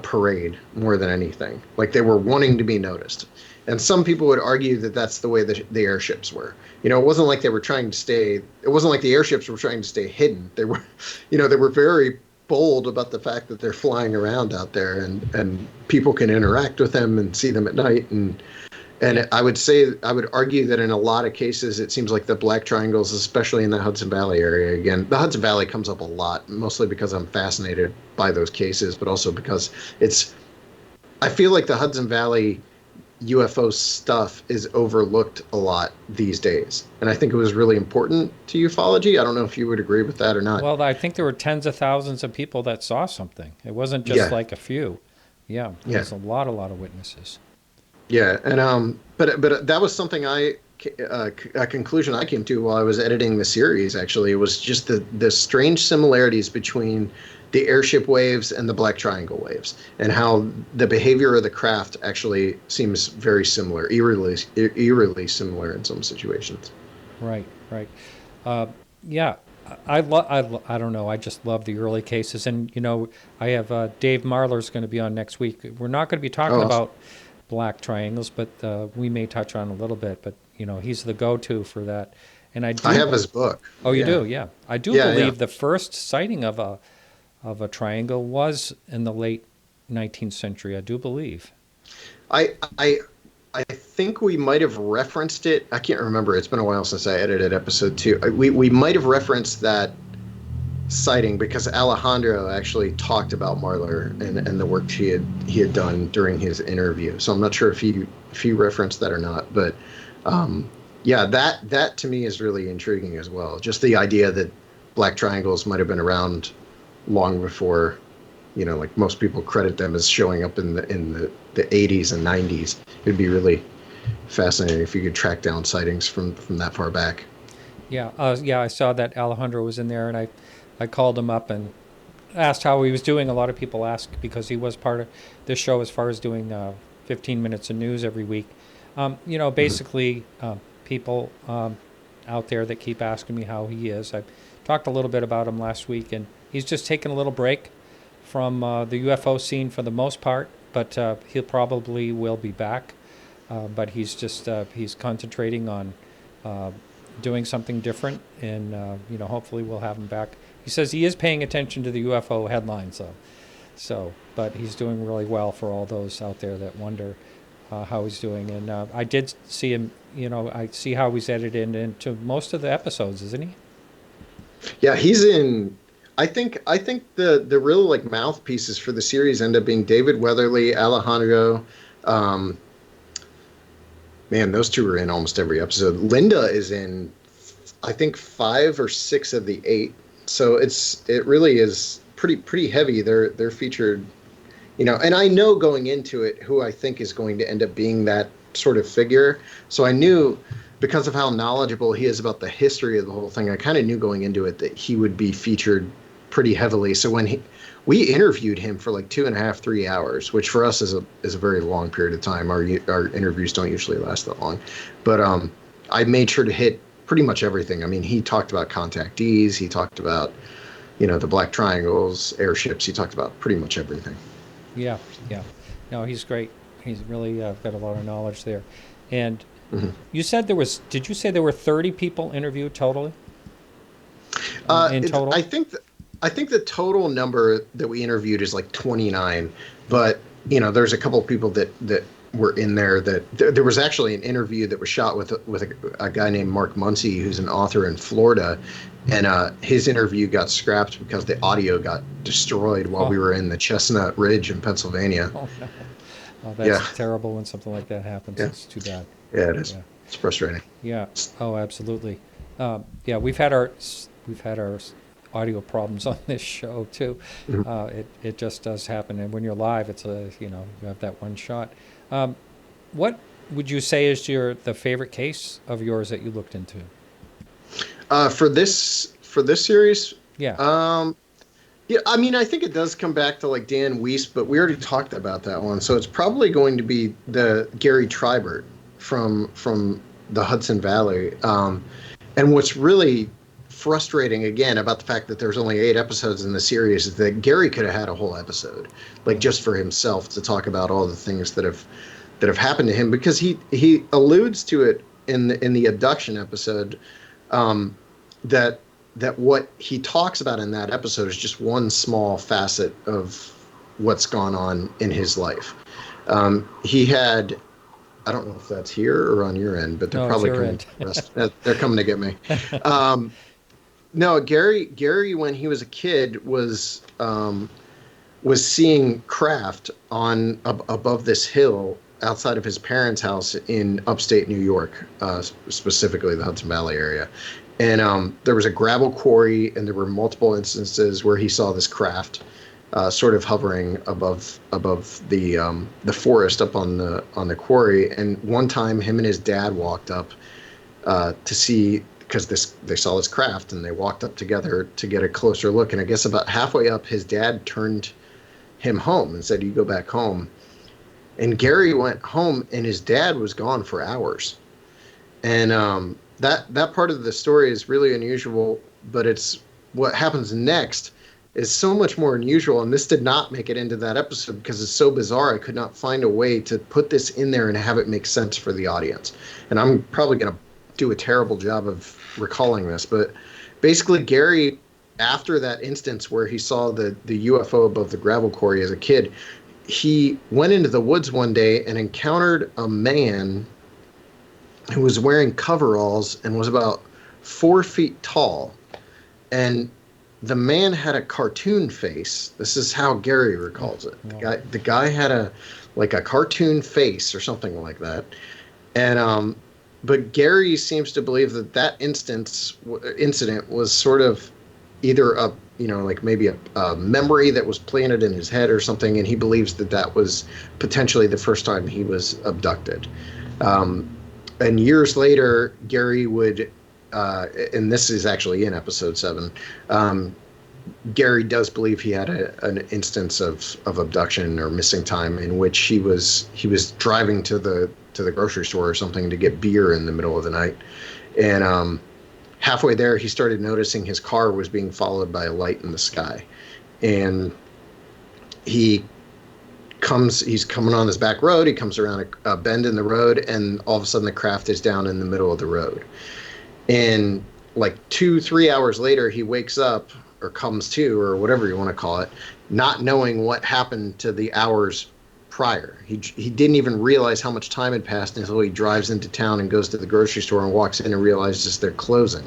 parade more than anything. Like they were wanting to be noticed. And some people would argue that that's the way the airships were. It wasn't like they were trying to stay, it wasn't like the airships were trying to stay hidden. They were, they were very bold about the fact that they're flying around out there, and people can interact with them and see them at night. And I would argue that in a lot of cases, it seems like the black triangles, especially in the Hudson Valley area, again, the Hudson Valley comes up a lot, mostly because I'm fascinated by those cases, but also because I feel like the Hudson Valley UFO stuff is overlooked a lot these days. And I think it was really important to ufology. I don't know if you would agree with that or not. Well, I think there were tens of thousands of people that saw something. It wasn't just like a few. Yeah, there's a lot of witnesses. Yeah, and but that was something a conclusion I came to while I was editing the series. Actually, it was just the strange similarities between the airship waves and the black triangle waves, and how the behavior of the craft actually seems very similar, eerily similar in some situations. Right. Yeah, I don't know. I just love the early cases, and I have Dave Marler's going to be on next week. We're not going to be talking about black triangles, but we may touch on a little bit. But he's the go-to for that. And I have his book. Oh, you do? Yeah, I do believe the first sighting of a triangle was in the late 19th century. I do believe. I think we might have referenced it. I can't remember. It's been a while since I edited episode 2. We might have referenced that sighting because Alejandro actually talked about Marler and the work he had done during his interview. So I'm not sure if he referenced that or not, but that to me is really intriguing as well. Just the idea that black triangles might have been around long before, like most people credit them as showing up in the 80s and 90s. It'd be really fascinating if you could track down sightings from that far back. Yeah, I saw that Alejandro was in there, and I called him up and asked how he was doing. A lot of people ask because he was part of this show as far as doing 15 minutes of news every week. Basically people out there that keep asking me how he is. I talked a little bit about him last week, and he's just taking a little break from the UFO scene for the most part, but he probably will be back. But he's just he's concentrating on doing something different, and hopefully we'll have him back. He says he is paying attention to the UFO headlines, but he's doing really well for all those out there that wonder how he's doing. And I did see him, I see how he's edited into most of the episodes, isn't he? Yeah, he's in. I think the real like mouthpieces for the series end up being David Weatherly, Alejandro. Um, Man, those two are in almost every episode. Linda is in, I think, 5 or 6 of the 8. So it really is pretty heavy. They're featured, and I know going into it who I think is going to end up being that sort of figure. So I knew, because of how knowledgeable he is about the history of the whole thing, I kind of knew going into it that he would be featured pretty heavily. So when we interviewed him for like 2.5, 3 hours, which for us is a very long period of time. Our interviews don't usually last that long, but I made sure to hit pretty much everything. I mean, he talked about contactees, he talked about the black triangles, airships. He talked about pretty much everything. Yeah, yeah. No, he's great. He's really got a lot of knowledge there. And you said did you say there were 30 people interviewed totally? In total? I think the total number that we interviewed is like 29, but there's a couple of people that were in there there was actually an interview that was shot with a guy named Mark Muncy, who's an author in Florida, and his interview got scrapped because the audio got destroyed while we were in the Chestnut Ridge in Pennsylvania. Oh, no. Oh, that's terrible when something like that happens. Yeah. It's too bad. Yeah, it is. Yeah. It's frustrating. Yeah. Oh, absolutely. Yeah, we've had our audio problems on this show too. It just does happen, and when you're live, it's you have that one shot. What would you say is the favorite case of yours that you looked into? For this series, yeah. Yeah, I mean, I think it does come back to like Dan Weiss, but we already talked about that one, so it's probably going to be the Gary Tribert from the Hudson Valley. And what's really frustrating again about the fact that there's only 8 episodes in the series is that Gary could have had a whole episode, like just for himself, to talk about all the things that have happened to him, because he alludes to it in the abduction episode, that what he talks about in that episode is just one small facet of what's gone on in his life. He had, I don't know if that's here or on your end, but they're probably coming. They're coming to get me. No, Gary, when he was a kid, was seeing craft above this hill outside of his parents' house in upstate New York, specifically the Hudson Valley area. And there was a gravel quarry, and there were multiple instances where he saw this craft sort of hovering above the forest up on the quarry. And one time, him and his dad walked up to see, because they saw this craft, and they walked up together to get a closer look. And I guess about halfway up, his dad turned him home and said, "You go back home." And Gary went home, and his dad was gone for hours. And that part of the story is really unusual, but it's what happens next is so much more unusual. And this did not make it into that episode because it's so bizarre. I could not find a way to put this in there and have it make sense for the audience. And I'm probably going to do a terrible job of recalling this, but basically Gary, after that instance where he saw the UFO above the gravel quarry as a kid, he went into the woods one day and encountered a man who was wearing coveralls and was about 4 feet tall. And the man had a cartoon face. This is how Gary recalls it. The guy had a cartoon face or something like that. And but Gary seems to believe that incident was sort of either maybe a memory that was planted in his head or something, and he believes that was potentially the first time he was abducted. And years later, Gary would, and this is actually in episode 7, Gary does believe he had an instance of abduction or missing time in which he was driving to the grocery store or something to get beer in the middle of the night. And halfway there, he started noticing his car was being followed by a light in the sky. And he's coming on this back road. He comes around a bend in the road, and all of a sudden the craft is down in the middle of the road. And like 2-3 hours later, he wakes up, or comes to, or whatever you want to call it, not knowing what happened to the hours prior. He didn't even realize how much time had passed until he drives into town and goes to the grocery store and walks in and realizes they're closing.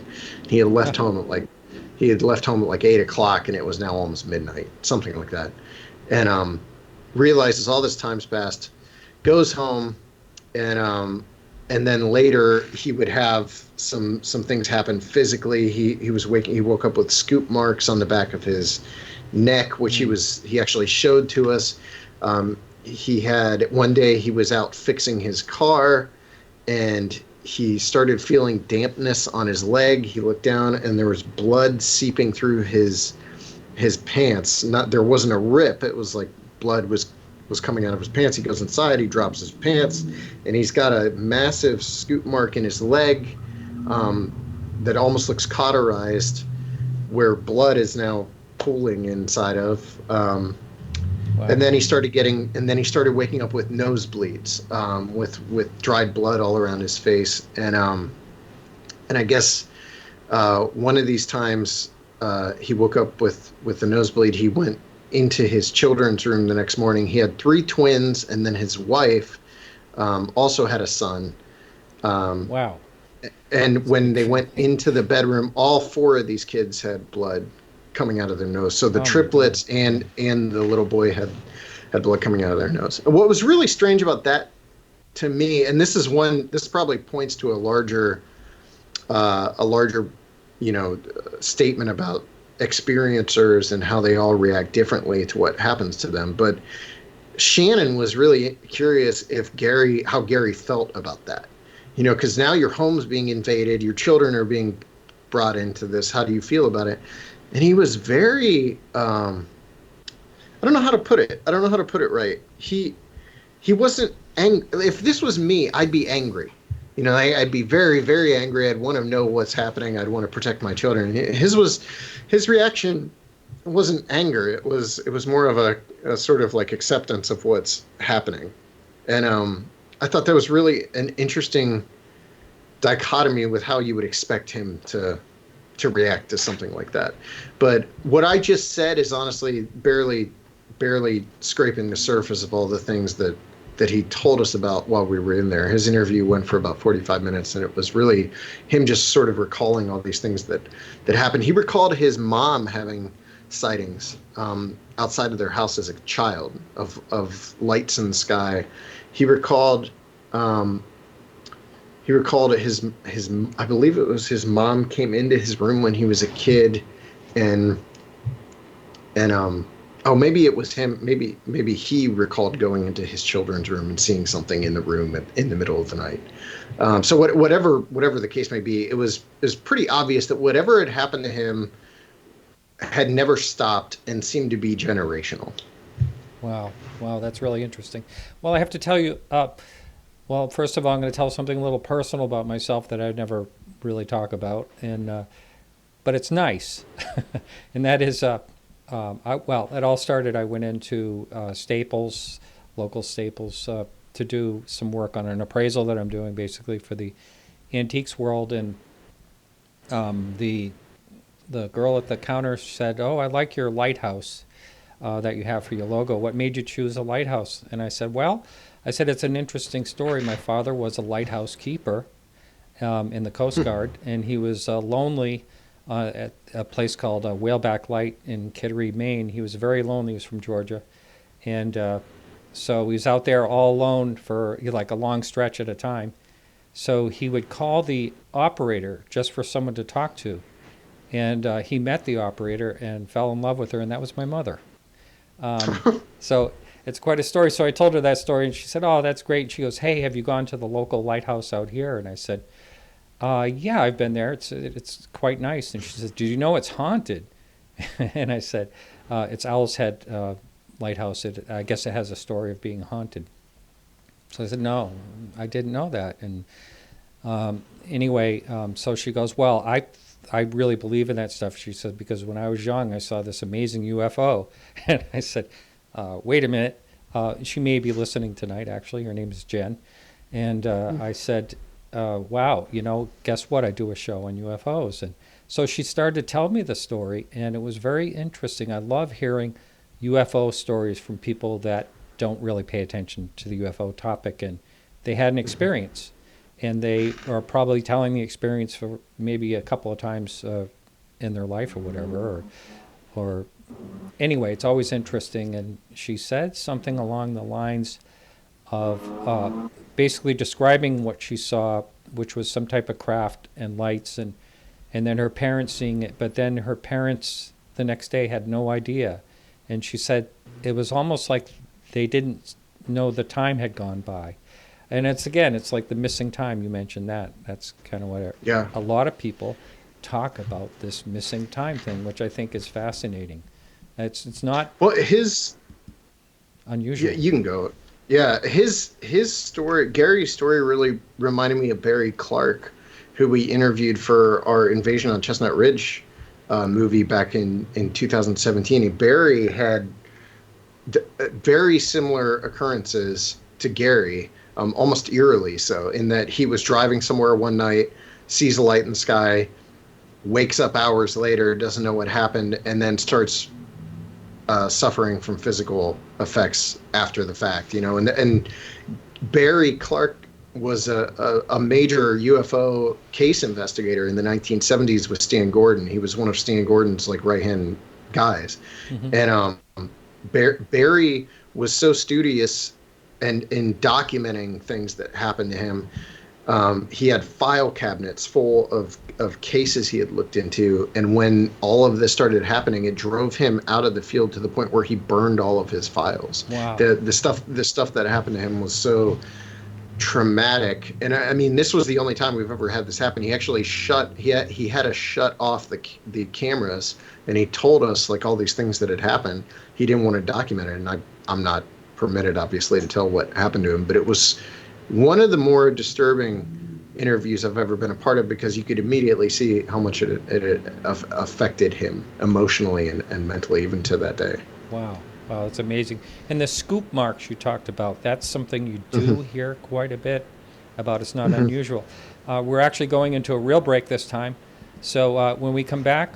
He had left home at like he had left home at like 8 o'clock, and it was now almost midnight, something like that. And realizes all this time's passed, goes home, and then later he would have some things happen physically. He woke up with scoop marks on the back of his neck, which he actually showed to us. He had one day he was out fixing his car, and he started feeling dampness on his leg. He looked down, and there was blood seeping through his pants. There wasn't a rip. It was like blood was coming out of his pants. He goes inside. He drops his pants, and he's got a massive scoop mark in his leg that almost looks cauterized, where blood is now pooling inside of. Wow. And then he started waking up with nosebleeds, with dried blood all around his face, and I guess one of these times he woke up with the nosebleed. He went into his children's room the next morning. He had 3 twins, and then his wife also had a son. Wow. And when they went into the bedroom, all 4 of these kids had blood coming out of their nose. So the triplets and the little boy had blood coming out of their nose. And what was really strange about that to me, and this probably points to a larger statement about experiencers and how they all react differently to what happens to them. But Shanon was really curious how Gary felt about that. Because now your home's being invaded, your children are being brought into this. How do you feel about it? And he was very, I don't know how to put it. I don't know how to put it right. He wasn't angry. If this was me, I'd be angry. I'd be very, very angry. I'd want to know what's happening. I'd want to protect my children. His reaction wasn't anger. It was more of a sort of like acceptance of what's happening. And I thought that was really an interesting dichotomy with how you would expect him to react to something like that. But what I just said is honestly barely scraping the surface of all the things that he told us about while we were in there. His interview went for about 45 minutes, and it was really him just sort of recalling all these things that happened. He recalled his mom having sightings outside of their house as a child of lights in the sky. He recalled his I believe it was his mom came into his room when he was a kid, and maybe it was him. Maybe he recalled going into his children's room and seeing something in the room in the middle of the night. So whatever the case may be, it was pretty obvious that whatever had happened to him had never stopped and seemed to be generational. Wow, that's really interesting. Well, I have to tell you, well, first of all, I'm going to tell something a little personal about myself that I'd never really talk about, but it's nice, and that is, it all started. I went into Staples, local Staples, to do some work on an appraisal that I'm doing, basically for the antiques world, and the girl at the counter said, "Oh, I like your lighthouse that you have for your logo. What made you choose a lighthouse?" And I said, it's an interesting story. My father was a lighthouse keeper in the Coast Guard, and he was lonely at a place called Whaleback Light in Kittery, Maine. He was very lonely. He was from Georgia. And so he was out there all alone for like a long stretch at a time. So he would call the operator just for someone to talk to. And he met the operator and fell in love with her, and that was my mother. So it's quite a story. So I told her that story, and she said, "Oh, that's great." And she goes, "Hey, have you gone to the local lighthouse out here?" And I said, "Yeah, I've been there. It's quite nice." And she said, "Do you know it's haunted?" And I said, "It's Owl's Head Lighthouse. I guess it has a story of being haunted." So I said, "No, I didn't know that." And anyway, so she goes, "Well, I really believe in that stuff," she said, "because when I was young, I saw this amazing UFO." And I said, "Wait a minute." She may be listening tonight, actually. Her name is Jen. And I said, "Wow, guess what? I do a show on UFOs." And so she started to tell me the story, and it was very interesting. I love hearing UFO stories from people that don't really pay attention to the UFO topic, and they had an experience. And they are probably telling the experience for maybe a couple of times in their life or whatever, or anyway, it's always interesting. And she said something along the lines of basically describing what she saw, which was some type of craft and lights, and then her parents seeing it, but then her parents the next day had no idea. And she said it was almost like they didn't know the time had gone by. And it's like the missing time. You mentioned that. That's kind of what a lot of people talk about, this missing time thing, which I think is fascinating. It's not unusual. Yeah, you can go. Yeah, his story, Gary's story, really reminded me of Barry Clark, who we interviewed for our Invasion on Chestnut Ridge movie back in 2017. Barry had very similar occurrences to Gary, almost eerily so, in that he was driving somewhere one night, sees a light in the sky, wakes up hours later, doesn't know what happened, and then starts suffering from physical effects after the fact. And Barry Clark was a major UFO case investigator in the 1970s with Stan Gordon. He was one of Stan Gordon's right-hand guys. Mm-hmm. And Barry was so studious and in documenting things that happened to him. He had file cabinets full of cases he had looked into, and when all of this started happening, it drove him out of the field to the point where he burned all of his files. Wow. The stuff that happened to him was so traumatic, and I mean, this was the only time we've ever had this happen. He actually he had to shut off the cameras, and he told us all these things that had happened. He didn't want to document it, and I'm not permitted, obviously, to tell what happened to him, but it was one of the more disturbing interviews I've ever been a part of, because you could immediately see how much it affected him emotionally and mentally, even to that day. Wow, that's amazing. And the scoop marks you talked about, that's something you do hear quite a bit about. It's not unusual. We're actually going into a real break this time. So when we come back,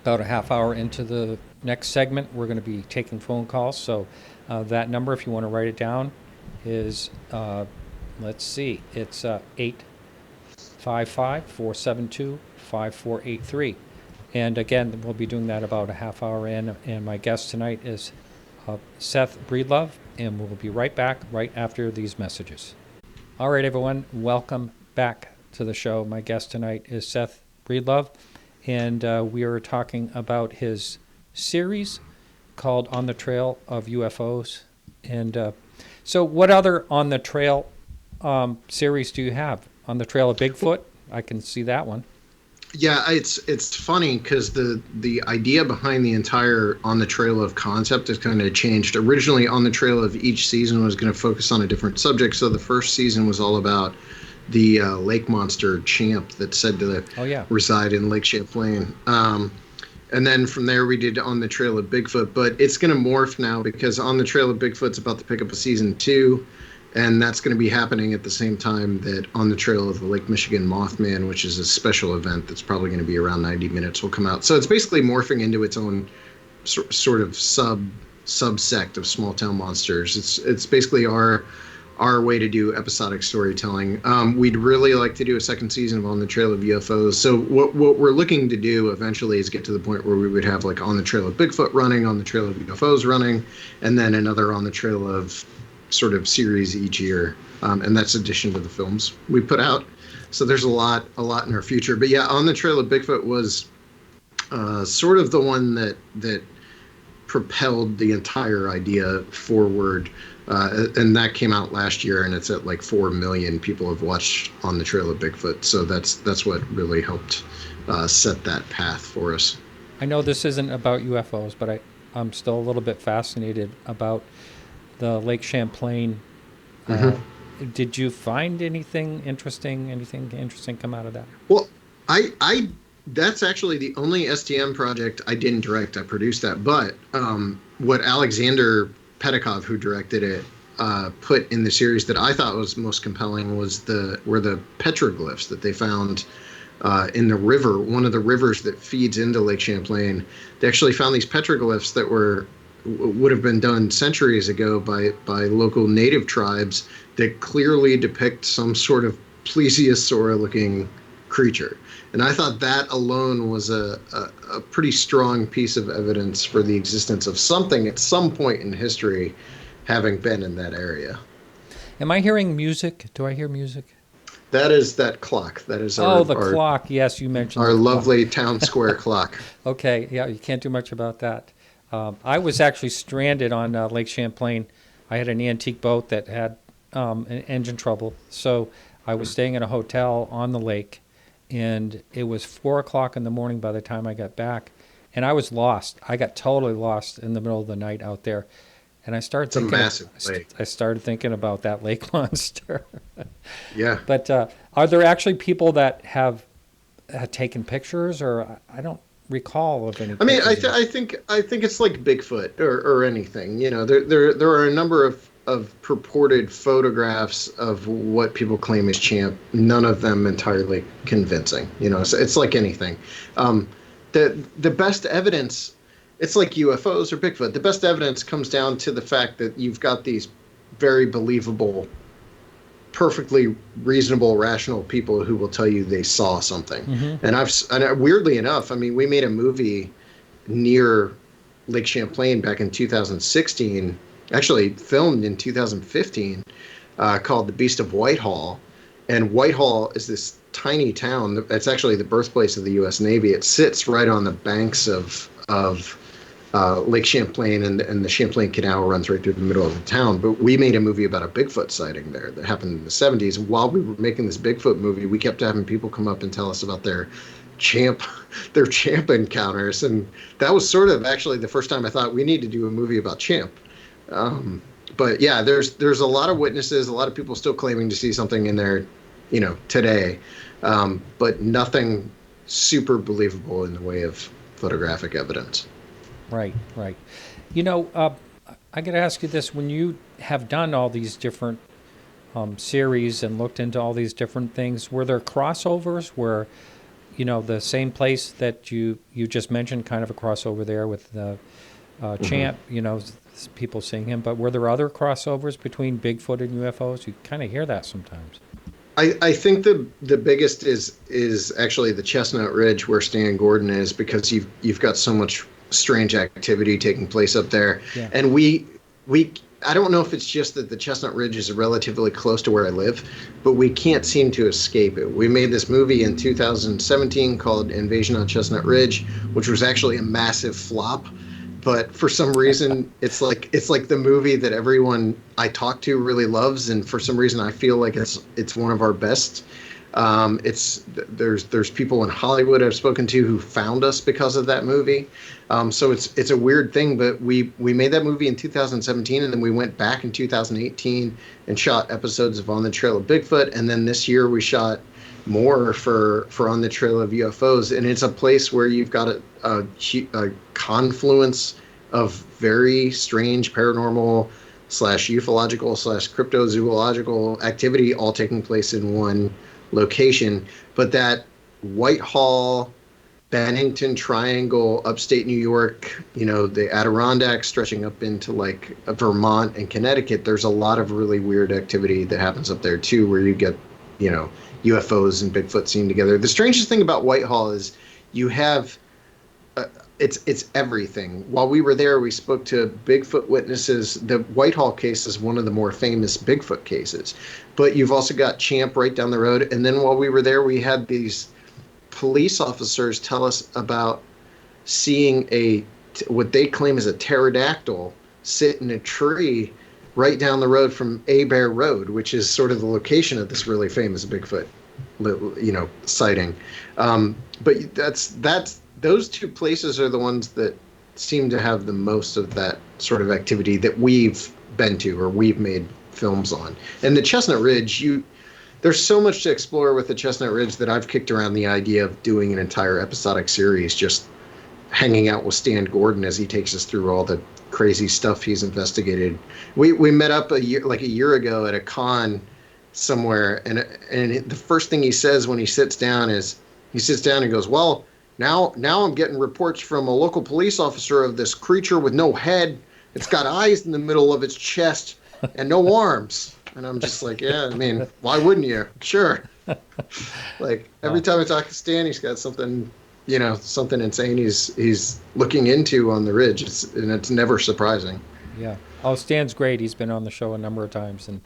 about a half hour into the next segment, we're going to be taking phone calls. So that number, if you want to write it down, is, let's see, it's 855-472-5483. And again, we'll be doing that about a half hour in. And my guest tonight is Seth Breedlove, and we'll be right back right after these messages. All right, everyone, welcome back to the show. My guest tonight is Seth Breedlove, and we are talking about his series called On the Trail of UFOs. And so what other On the Trail series do you have? On the Trail of Bigfoot? I can see that one. Yeah, it's funny because the idea behind the entire On the Trail of concept has kind of changed. Originally, On the Trail of each season was going to focus on a different subject. So the first season was all about the lake monster Champ that's said to reside in Lake Champlain. And then from there, we did On the Trail of Bigfoot. But it's going to morph now, because On the Trail of Bigfoot's about to pick up a season 2. And that's going to be happening at the same time that On the Trail of the Lake Michigan Mothman, which is a special event that's probably going to be around 90 minutes, will come out. So it's basically morphing into its own sort of subsect of small town monsters. It's basically our way to do episodic storytelling. We'd really like to do a second season of On the Trail of UFOs. So what we're looking to do eventually is get to the point where we would have On the Trail of Bigfoot running, On the Trail of UFOs running, and then another On the Trail of sort of series each year, and that's addition to the films we put out. So there's a lot in our future. But yeah, On the Trail of Bigfoot was sort of the one that propelled the entire idea forward, and that came out last year, and it's at 4 million people have watched On the Trail of Bigfoot. So that's what really helped set that path for us. I know this isn't about UFOs, but I'm still a little bit fascinated about the Lake Champlain. Did you find anything interesting come out of that? Well, I that's actually the only STM project I didn't direct. I produced that. But what Alexander Pedikov, who directed it, put in the series that I thought was most compelling were the petroglyphs that they found in the river, one of the rivers that feeds into Lake Champlain. They actually found these petroglyphs that would have been done centuries ago by local native tribes that clearly depict some sort of plesiosaur-looking creature. And I thought that alone was a pretty strong piece of evidence for the existence of something at some point in history having been in that area. Am I hearing music? Do I hear music? That is that clock. That is the clock. Yes, you mentioned our the lovely clock. town square clock. Okay, yeah, you can't do much about that. I was actually stranded on Lake Champlain. I had an antique boat that had an engine trouble, so I was staying in a hotel on the lake, and it was 4 o'clock in the morning by the time I got back, and I was lost. I got totally lost in the middle of the night out there, and I started It's a massive lake. I started thinking about that lake monster. Yeah. But are there actually people that have taken pictures, or I don't recall of any? I mean, I pictures. think it's like Bigfoot or anything. You know, there are a number of purported photographs of what people claim is Champ. None of them entirely convincing. You know, so it's like anything. The best evidence, it's like UFOs or Bigfoot. The best evidence comes down to the fact that you've got these very believable, perfectly reasonable, rational people who will tell you they saw something. Mm-hmm. And weirdly enough, I mean, we made a movie near Lake Champlain back in 2016, actually filmed in 2015, called The Beast of Whitehall. And Whitehall is this tiny town. It's actually the birthplace of the U.S. Navy. It sits right on the banks of Lake Champlain, and the Champlain Canal runs right through the middle of the town. But we made a movie about a Bigfoot sighting there that happened in the 70s. And while we were making this Bigfoot movie, we kept having people come up and tell us about their champ encounters. And that was sort of actually the first time I thought we need to do a movie about Champ. But yeah, there's a lot of witnesses, a lot of people still claiming to see something in there, you know, today. But nothing super believable in the way of photographic evidence. Right. You know, I got to ask you this: when you have done all these different series and looked into all these different things, were there crossovers where, you know, the same place that you just mentioned, kind of a crossover there with the Champ, you know, people seeing him, but were there other crossovers between Bigfoot and UFOs? You kind of hear that sometimes. I think the biggest is actually the Chestnut Ridge where Stan Gordon is, because you've got so much strange activity taking place up there. Yeah. And I don't know if it's just that the Chestnut Ridge is relatively close to where I live, but we can't seem to escape it. We made this movie in 2017 called Invasion on Chestnut Ridge, which was actually a massive flop. But for some reason, it's like the movie that everyone I talk to really loves, and for some reason, I feel like it's one of our best. There's people in Hollywood I've spoken to who found us because of that movie. So it's a weird thing, but we made that movie in 2017, and then we went back in 2018 and shot episodes of On the Trail of Bigfoot, and then this year we shot more for On the Trail of UFOs, and it's a place where you've got a confluence of very strange paranormal / ufological / cryptozoological activity all taking place in one location. But that Whitehall, Bennington Triangle, upstate New York, you know, the Adirondacks stretching up into like Vermont and Connecticut, there's a lot of really weird activity that happens up there too, where you get, you know, UFOs and Bigfoot seen together. The strangest thing about Whitehall is you have it's everything. While we were there, we spoke to Bigfoot witnesses. The Whitehall case is one of the more famous Bigfoot cases, but you've also got Champ right down the road. And then while we were there, we had these police officers tell us about seeing what they claim is a pterodactyl sit in a tree right down the road from Bear Road, which is sort of the location of this really famous Bigfoot, you know, sighting. But that's those two places are the ones that seem to have the most of that sort of activity that we've been to or we've made films on. And the Chestnut Ridge, there's so much to explore with the Chestnut Ridge that I've kicked around the idea of doing an entire episodic series, just hanging out with Stan Gordon as he takes us through all the crazy stuff he's investigated. We met up a year ago at a con somewhere, and the first thing he says when he sits down and goes, "Well, now I'm getting reports from a local police officer of this creature with no head. It's got eyes in the middle of its chest and no arms." And I'm just like, yeah, I mean, why wouldn't you? Sure. Like every time I talk to Stan, he's got something, something insane he's looking into on the ridge. And it's never surprising. Yeah. Oh, Stan's great. He's been on the show a number of times, and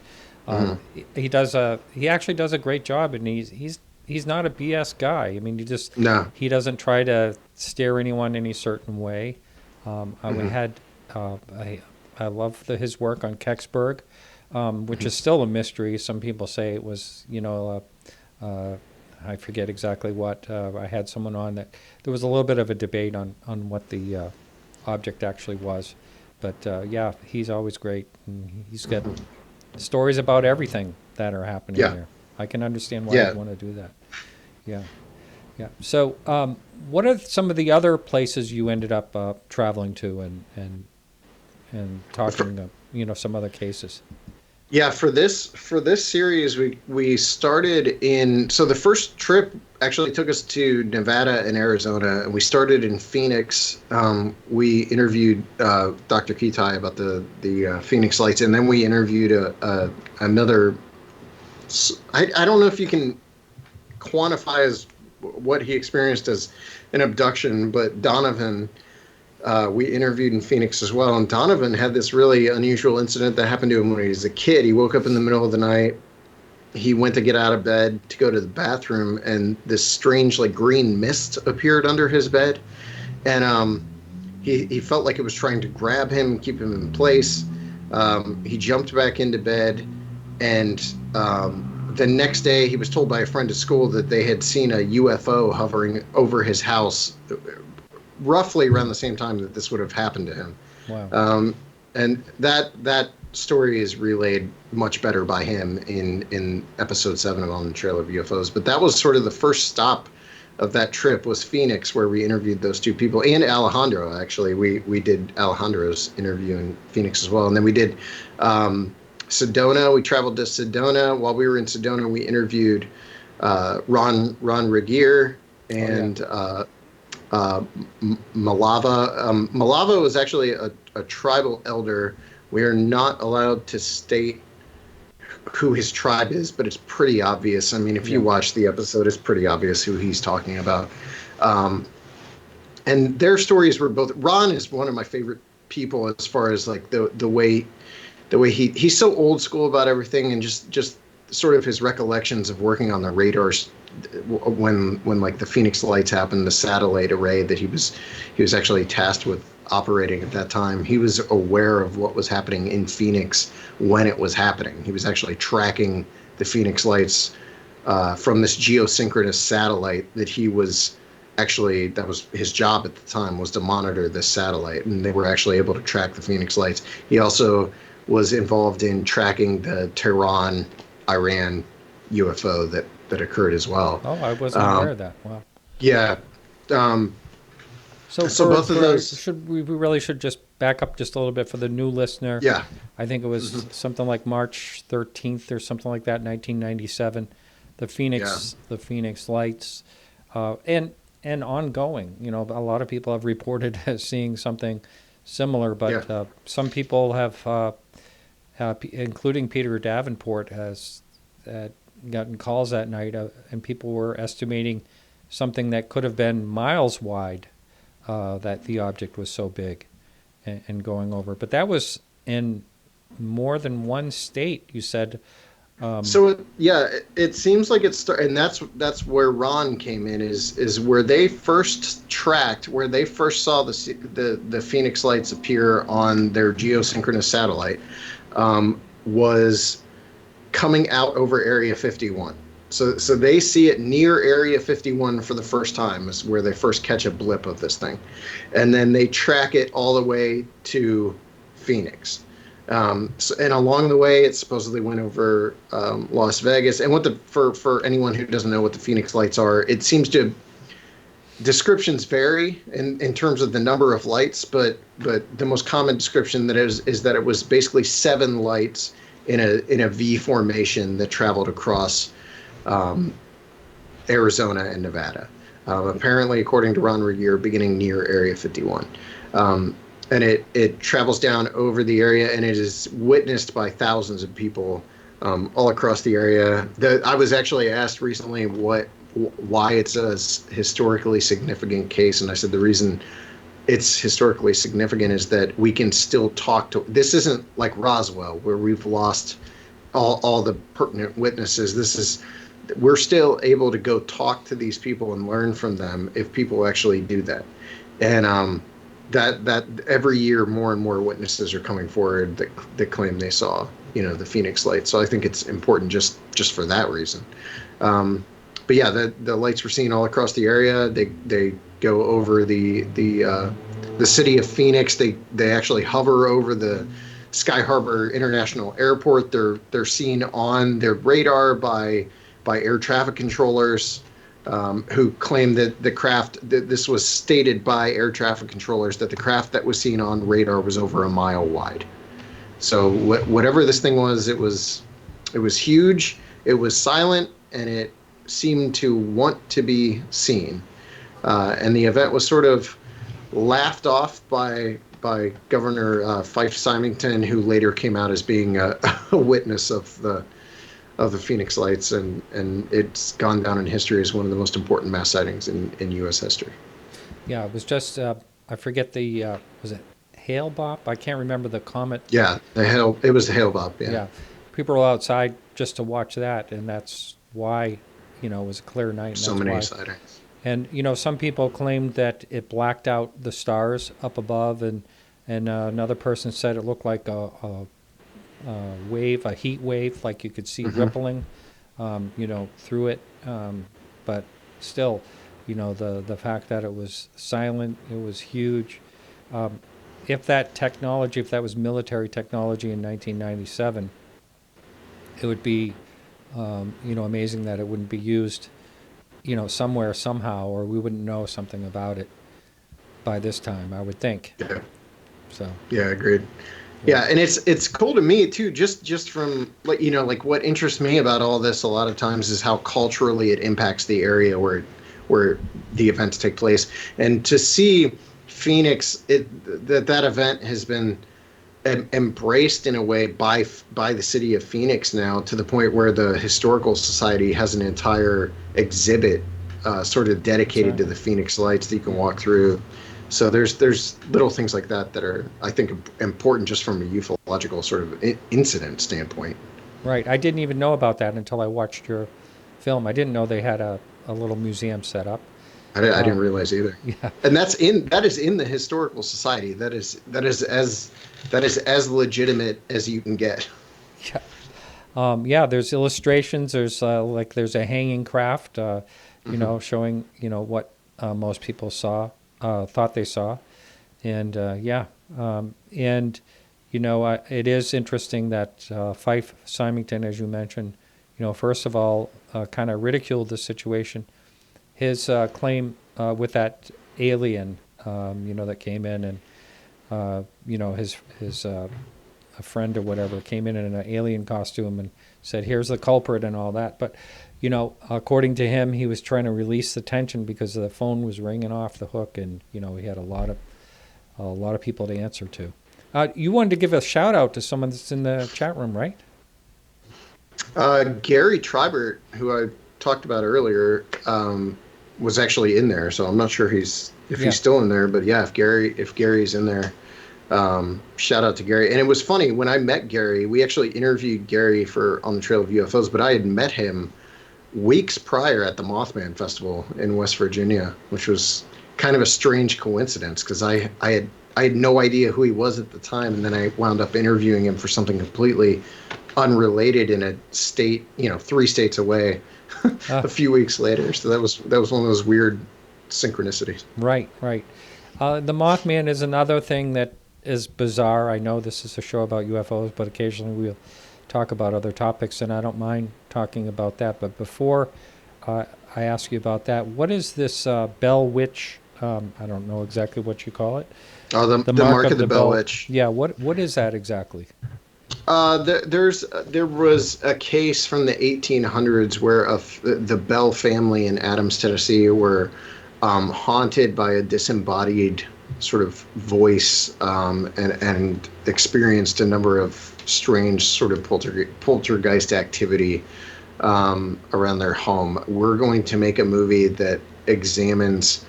Mhm. he actually does a great job, and he's not a BS guy. I mean, No. he doesn't try to steer anyone any certain way. We Mhm. had I love his work on Kecksburg, which is still a mystery. Some people say it was, I forget exactly what. I had someone on that. There was a little bit of a debate on what the object actually was. But yeah, he's always great. And he's got stories about everything that are happening Yeah. there. I can understand why Yeah. you'd want to do that. Yeah. Yeah. So, what are some of the other places you ended up traveling to and talking, some other cases? Yeah, for this series, we started in. So the first trip actually took us to Nevada and Arizona, and we started in Phoenix. We interviewed Dr. Kitai about the Phoenix Lights, and then we interviewed another. I don't know if you can quantify as what he experienced as an abduction, but Donovan. We interviewed in Phoenix as well, and Donovan had this really unusual incident that happened to him when he was a kid. He woke up in the middle of the night. He went to get out of bed to go to the bathroom, and this strange, like, green mist appeared under his bed, and he felt like it was trying to grab him, keep him in place. He jumped back into bed, and the next day he was told by a friend at school that they had seen a UFO hovering over his house roughly around the same time that this would have happened to him. Wow. And that story is relayed much better by him in episode 7 of On the Trail of UFOs. But that was sort of the first stop of that trip was Phoenix, where we interviewed those two people, and Alejandro. Actually, we did Alejandro's interview in Phoenix as well, and then we did Sedona. We traveled to Sedona. While we were in Sedona, we interviewed Ron Regier and Malava. Malava was actually a tribal elder. We are not allowed to state who his tribe is, but it's pretty obvious. I mean, if you watch the episode, it's pretty obvious who he's talking about. And their stories were both. Ron is one of my favorite people as far as like the way he's so old school about everything, and just sort of his recollections of working on the radars when like the Phoenix Lights happened, the satellite array that he was actually tasked with operating at that time. He was aware of what was happening in Phoenix when it was happening. He was actually tracking the Phoenix Lights from this geosynchronous satellite that he was actually, that was his job at the time, was to monitor this satellite, and they were actually able to track the Phoenix Lights. He also was involved in tracking the Tehran, Iran UFO that occurred as well. Oh, I wasn't aware of that. Wow. Yeah. So both of those. we really should just back up just a little bit for the new listener. Yeah. I think it was something like March 13th or something like that, 1997. The Phoenix Lights, and ongoing. You know, a lot of people have reported as seeing something similar, but some people have, including Peter Davenport, has gotten calls that night, and people were estimating something that could have been miles wide, that the object was so big and going over. But that was in more than one state, you said. It seems like it's and that's where Ron came in, is where they first tracked, where they first saw the Phoenix Lights appear on their geosynchronous satellite, was coming out over Area 51. So they see it near Area 51 for the first time, is where they first catch a blip of this thing, and then they track it all the way to Phoenix. And along the way, it supposedly went over Las Vegas. And for anyone who doesn't know what the Phoenix Lights are, it seems to, descriptions vary in terms of the number of lights, but the most common description that is that it was basically 7 lights in a V formation that traveled across Arizona and Nevada. Apparently, according to Ron Regier, beginning near Area 51. And it travels down over the area, and it is witnessed by thousands of people all across the area. I was actually asked recently why it's a historically significant case, and I said the reason it's historically significant is that we can still talk to. This isn't like Roswell, where we've lost all the pertinent witnesses. We're still able to go talk to these people and learn from them if people actually do that. And that every year more and more witnesses are coming forward that claim they saw, the Phoenix lights. So I think it's important just for that reason. But yeah, the lights we're seeing all across the area. They go over the city of Phoenix. They actually hover over the Sky Harbor International Airport. They're seen on their radar by air traffic controllers, who claim that the craft, this was stated by air traffic controllers, that the craft that was seen on radar was over a mile wide. So whatever this thing was, it was huge, it was silent, and it seemed to want to be seen. And the event was sort of laughed off by Governor Fife Symington, who later came out as being a witness of the Phoenix lights, and it's gone down in history as one of the most important mass sightings in U.S. history. Yeah, it was just, I forget was it Hale-Bopp? I can't remember the comet. Yeah, it was the Hale-Bopp, yeah. Yeah, people were outside just to watch that, and that's why, it was a clear night. And so many sightings. And, some people claimed that it blacked out the stars up above, and another person said it looked like a wave, a heat wave, like you could see rippling, through it. But still, the fact that it was silent, it was huge. If that was military technology in 1997, it would be, amazing that it wouldn't be used, somewhere, somehow, or we wouldn't know something about it by this time, I would think. Yeah. So. Yeah, agreed. Yeah, and it's cool to me too, just from like what interests me about all this a lot of times is how culturally it impacts the area where the events take place, and to see Phoenix, that event has been embraced in a way by the city of Phoenix now, to the point where the Historical Society has an entire exhibit sort of dedicated to the Phoenix lights that you can walk through. So there's little things like that are, I think, important just from a ufological sort of incident standpoint. Right. I didn't even know about that until I watched your film. I didn't know they had a little museum set up. I didn't realize either. Yeah. And that is in the Historical Society. That is as legitimate as you can get. Yeah. There's illustrations. There's there's a hanging craft, showing what most people thought they saw, and it is interesting that Fife Symington, as you mentioned, first of all, kind of ridiculed the situation. His claim with that alien, that came in, and his a friend or whatever came in an alien costume and said, "Here's the culprit," and all that. But according to him, he was trying to release the tension because the phone was ringing off the hook, and he had a lot of people to answer to. You wanted to give a shout out to someone that's in the chat room, right? Gary Tribert, who I talked about earlier, was actually in there, so I'm not sure if he's still in there, but yeah, if Gary's in there, shout out to Gary. And it was funny, when I met Gary, we actually interviewed Gary on the Trail of UFOs, but I had met him weeks prior at the Mothman Festival in West Virginia, which was kind of a strange coincidence because I had no idea who he was at the time, and then I wound up interviewing him for something completely unrelated in a state, 3 states away, a few weeks later. So that was one of those weird synchronicities. Right. The Mothman is another thing that is bizarre. I know this is a show about UFOs, but occasionally we'll talk about other topics, and I don't mind talking about that. But before I ask you about that, what is this Bell Witch? I don't know exactly what you call it. Oh, the mark of the Bell Witch. Yeah, what is that exactly? There was a case from the 1800s where the Bell family in Adams, Tennessee, were haunted by a disembodied sort of voice, and experienced a number of strange sort of poltergeist activity around their home. We're going to make a movie that examines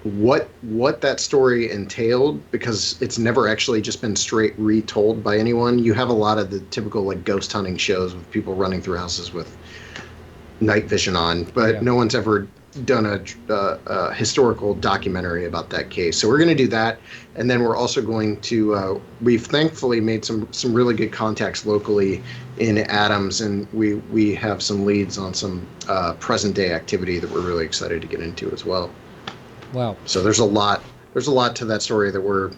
what that story entailed, because it's never actually just been straight retold by anyone. You have a lot of the typical like ghost hunting shows with people running through houses with night vision on, but no one's ever done a historical documentary about that case. So we're going to do that, and then we're also going to we've thankfully made some really good contacts locally in Adams, and we have some leads on some present day activity that we're really excited to get into as well. Wow. So there's a lot to that story that we're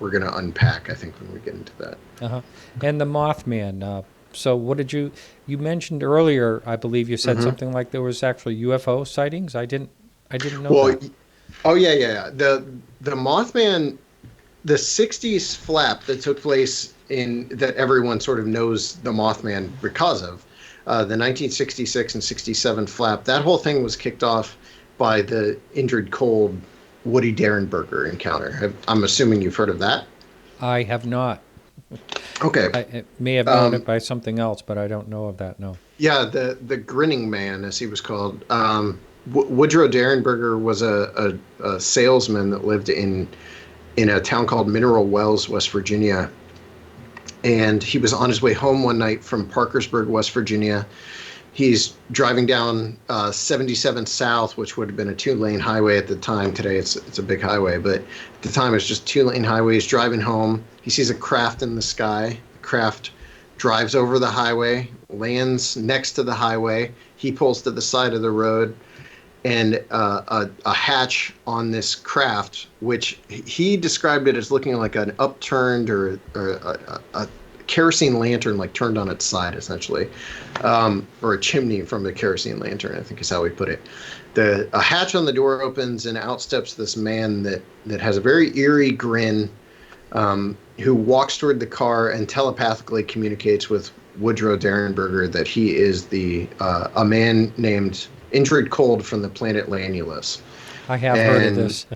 going to unpack, I think, when we get into that. And the Mothman, so what did you mentioned earlier, I believe you said something like there was actually UFO sightings? I didn't know that. Oh yeah. The Mothman, the 60s flap that took place that everyone sort of knows the Mothman because of, the 1966 and 67 flap, that whole thing was kicked off by the Indrid Cold Woody Derenberger encounter. I'm assuming you've heard of that? I have not. Okay. I may have known it by something else, but I don't know of that, no. Yeah, the Grinning Man, as he was called. Woodrow Derenberger was a salesman that lived in a town called Mineral Wells, West Virginia. And he was on his way home one night from Parkersburg, West Virginia. He's driving down 77 South, which would have been a 2-lane highway at the time. Today it's a big highway, but at the time it's just 2-lane highway. He's driving home. He sees a craft in the sky. The craft drives over the highway, lands next to the highway. He pulls to the side of the road, and a hatch on this craft, which he described it as looking like an upturned or a kerosene lantern, like turned on its side, essentially, or a chimney from the kerosene lantern, I think is how we put it. A hatch on the door opens, and out steps this man that has a very eerie grin, who walks toward the car and telepathically communicates with Woodrow Derenberger that he is a man named Indrid Cold from the planet Lanulus. I have heard of this.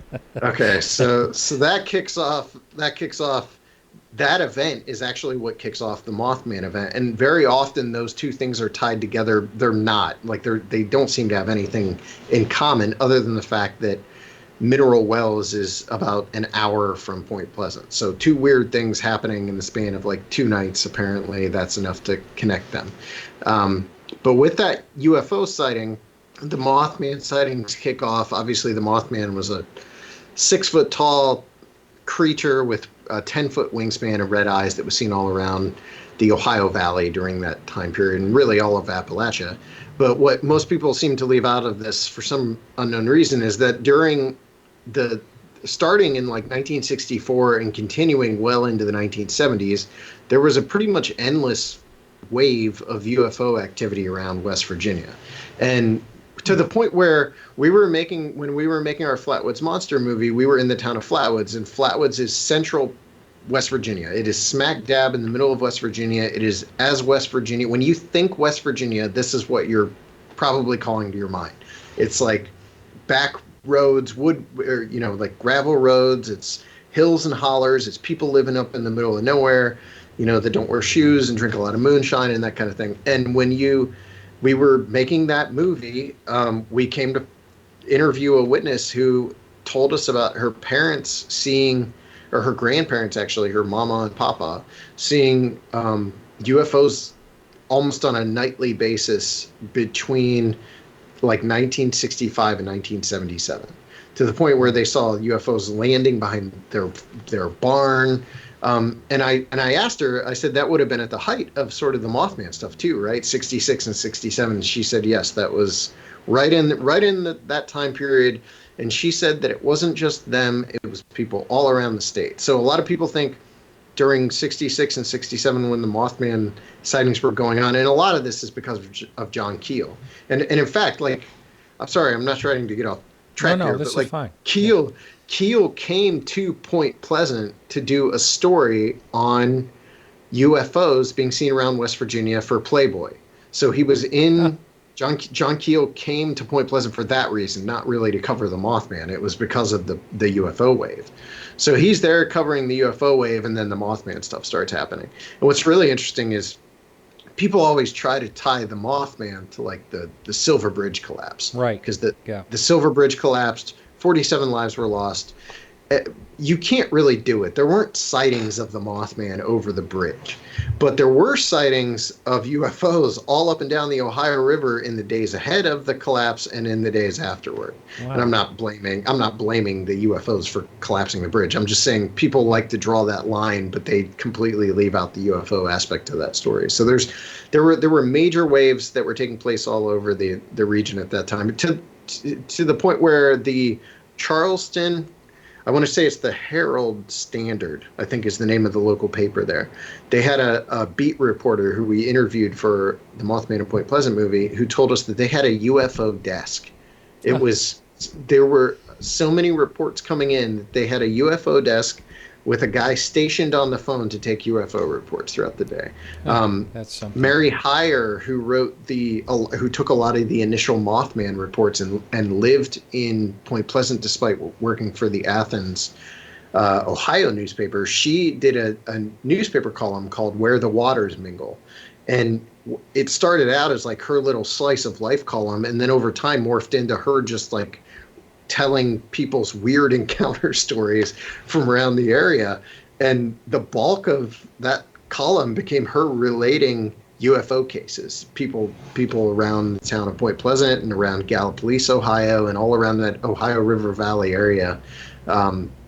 Okay, so that kicks off. That event is actually what kicks off the Mothman event, and very often those two things are tied together. They're not. Like they don't seem to have anything in common other than the fact that Mineral Wells is about an hour from Point Pleasant. So two weird things happening in the span of like 2 nights. Apparently, that's enough to connect them. But with that UFO sighting, the Mothman sightings kick off. Obviously, the Mothman was a 6-foot-tall creature with a 10-foot wingspan of red eyes that was seen all around the Ohio Valley during that time period, and really all of Appalachia. But what most people seem to leave out of this for some unknown reason is that during starting in like 1964 and continuing well into the 1970s, there was a pretty much endless wave of UFO activity around West Virginia. And to the point where when we were making our Flatwoods Monster movie, we were in the town of Flatwoods, and Flatwoods is central West Virginia. It is smack dab in the middle of West Virginia. It is as West Virginia. When you think West Virginia, this is what you're probably calling to your mind. It's like back roads, like gravel roads. It's hills and hollers. It's people living up in the middle of nowhere, that don't wear shoes and drink a lot of moonshine and that kind of thing. And when we were making that movie, we came to interview a witness who told us about her parents seeing, or her grandparents actually, her mama and papa, seeing UFOs almost on a nightly basis between like 1965 and 1977, to the point where they saw UFOs landing behind their barn. And I asked her, I said, that would have been at the height of sort of the Mothman stuff too, right? 66 and 67. She said, yes, that was right in that time period. And she said that it wasn't just them, it was people all around the state. So a lot of people think during 66 and 67 when the Mothman sightings were going on, and a lot of this is because of John Keel. And in fact, like, I'm sorry, I'm not trying to get off track here, this but like is fine. Keel came to Point Pleasant to do a story on UFOs being seen around West Virginia for Playboy. So he was in John Keel came to Point Pleasant for that reason, not really to cover the Mothman. It was because of the UFO wave. So he's there covering the UFO wave, and then the Mothman stuff starts happening. And what's really interesting is people always try to tie the Mothman to like the Silver Bridge collapse, Right. Because Yeah. the Silver Bridge collapsed, 47 lives were lost. You can't really do it. There weren't sightings of the Mothman over the bridge, but there were sightings of UFOs all up and down the Ohio River in the days ahead of the collapse and in the days afterward. Wow. And I'm not blaming the UFOs for collapsing the bridge. I'm just saying people like to draw that line, but they completely leave out the UFO aspect of that story. So there were major waves that were taking place all over the region at that time, to the point where the Charleston, I want to say it's the Herald Standard, I think is the name of the local paper there. They had a beat reporter who we interviewed for the Mothman in Point Pleasant movie who told us that they had a UFO desk. There were so many reports coming in that they had a UFO desk with a guy stationed on the phone to take UFO reports throughout the day. That's something. Mary Heyer, who took a lot of the initial Mothman reports and lived in Point Pleasant despite working for the Athens, Ohio newspaper, she did a newspaper column called Where the Waters Mingle. And it started out as like her little slice of life column, and then over time morphed into her just like telling people's weird encounter stories from around the area. And the bulk of that column became her relating UFO cases, people around the town of Point Pleasant and around Gallipolis, Ohio, and all around that Ohio River Valley area,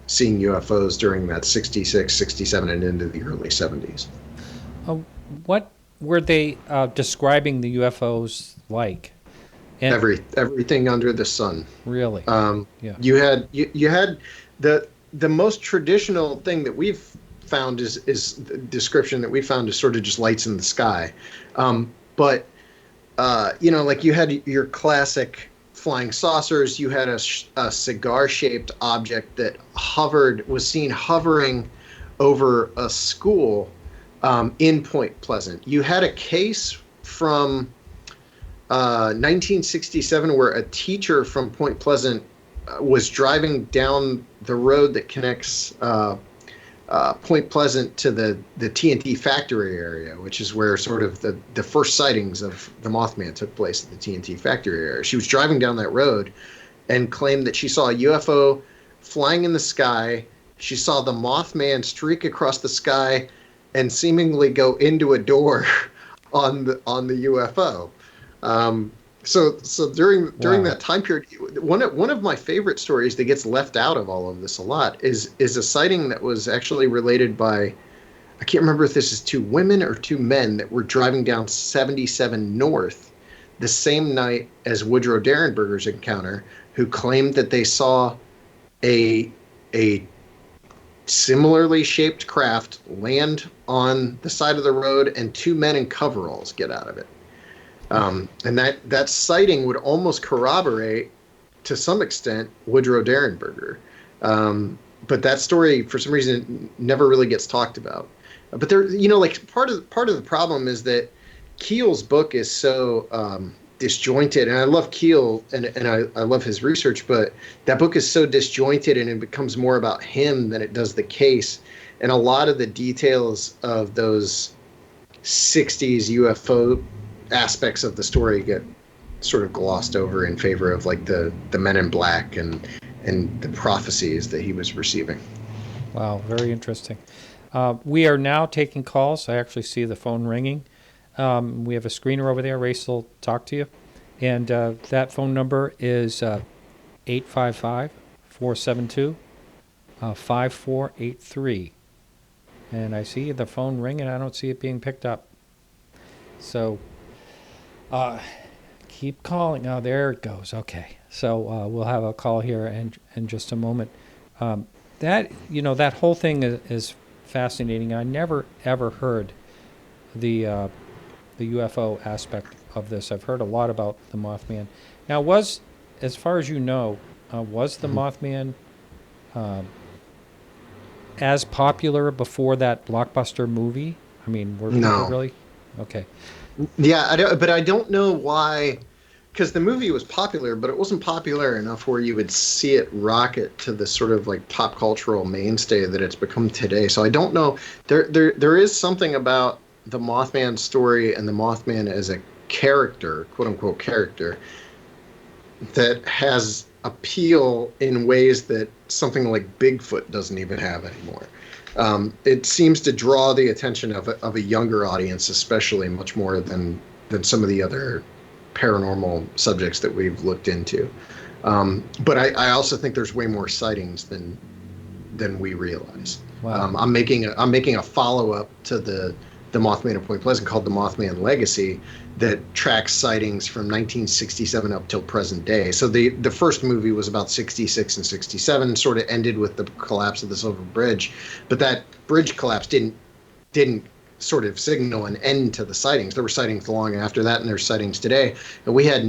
seeing UFOs during that 66, 67, and into the early 70s. What were they describing the UFOs like? And Everything under the sun. Really? Yeah. You had the most traditional thing that we've found is the description that we found is sort of just lights in the sky, but like you had your classic flying saucers. You had a cigar-shaped object that was seen hovering over a school in Point Pleasant. You had a case from 1967 where a teacher from Point Pleasant was driving down the road that connects Point Pleasant to the TNT factory area, which is where sort of the first sightings of the Mothman took place at the TNT factory area. She was driving down that road and claimed that she saw a UFO flying in the sky. She saw the Mothman streak across the sky and seemingly go into a door on the UFO. So during that time period, one of my favorite stories that gets left out of all of this a lot is a sighting that was actually related by, I can't remember if this is two women or two men that were driving down 77 North the same night as Woodrow Derenberger's encounter, who claimed that they saw a similarly shaped craft land on the side of the road and two men in coveralls get out of it. And that sighting would almost corroborate, to some extent, Woodrow Derenberger. But that story, for some reason, never really gets talked about. But there, like part of the problem is that Keel's book is so disjointed, and I love Keel and I love his research, but that book is so disjointed, and it becomes more about him than it does the case. And a lot of the details of those 60s UFO aspects of the story get sort of glossed over in favor of like the Men in Black and the prophecies that he was receiving. Wow, very interesting. We are now taking calls. I actually see the phone ringing. We have a screener over there. Race will talk to you. And that phone number is 855-472-5483. And I see the phone ringing. I don't see it being picked up. So keep calling. Oh, there it goes. Okay. So we'll have a call here in just a moment. That whole thing is fascinating. I never ever heard the UFO aspect of this. I've heard a lot about the Mothman. Now, as far as you know, was the Mothman as popular before that blockbuster movie? I mean, were people really? Okay. Yeah, but I don't know why because the movie was popular, but it wasn't popular enough where you would see it rocket to the sort of like pop cultural mainstay that it's become today. So I don't know. There is something about the Mothman story and the Mothman as a character, quote unquote character, that has appeal in ways that something like Bigfoot doesn't even have anymore. It seems to draw the attention of a younger audience, especially much more than some of the other paranormal subjects that we've looked into. But I also think there's way more sightings than we realize. Wow. I'm making a follow up to the Mothman at Point Pleasant called the Mothman Legacy that tracks sightings from 1967 up till present day. So the first movie was about 66 and 67, sort of ended with the collapse of the Silver Bridge, but that bridge collapse didn't sort of signal an end to the sightings. There were sightings long after that, and there's sightings today. And we've had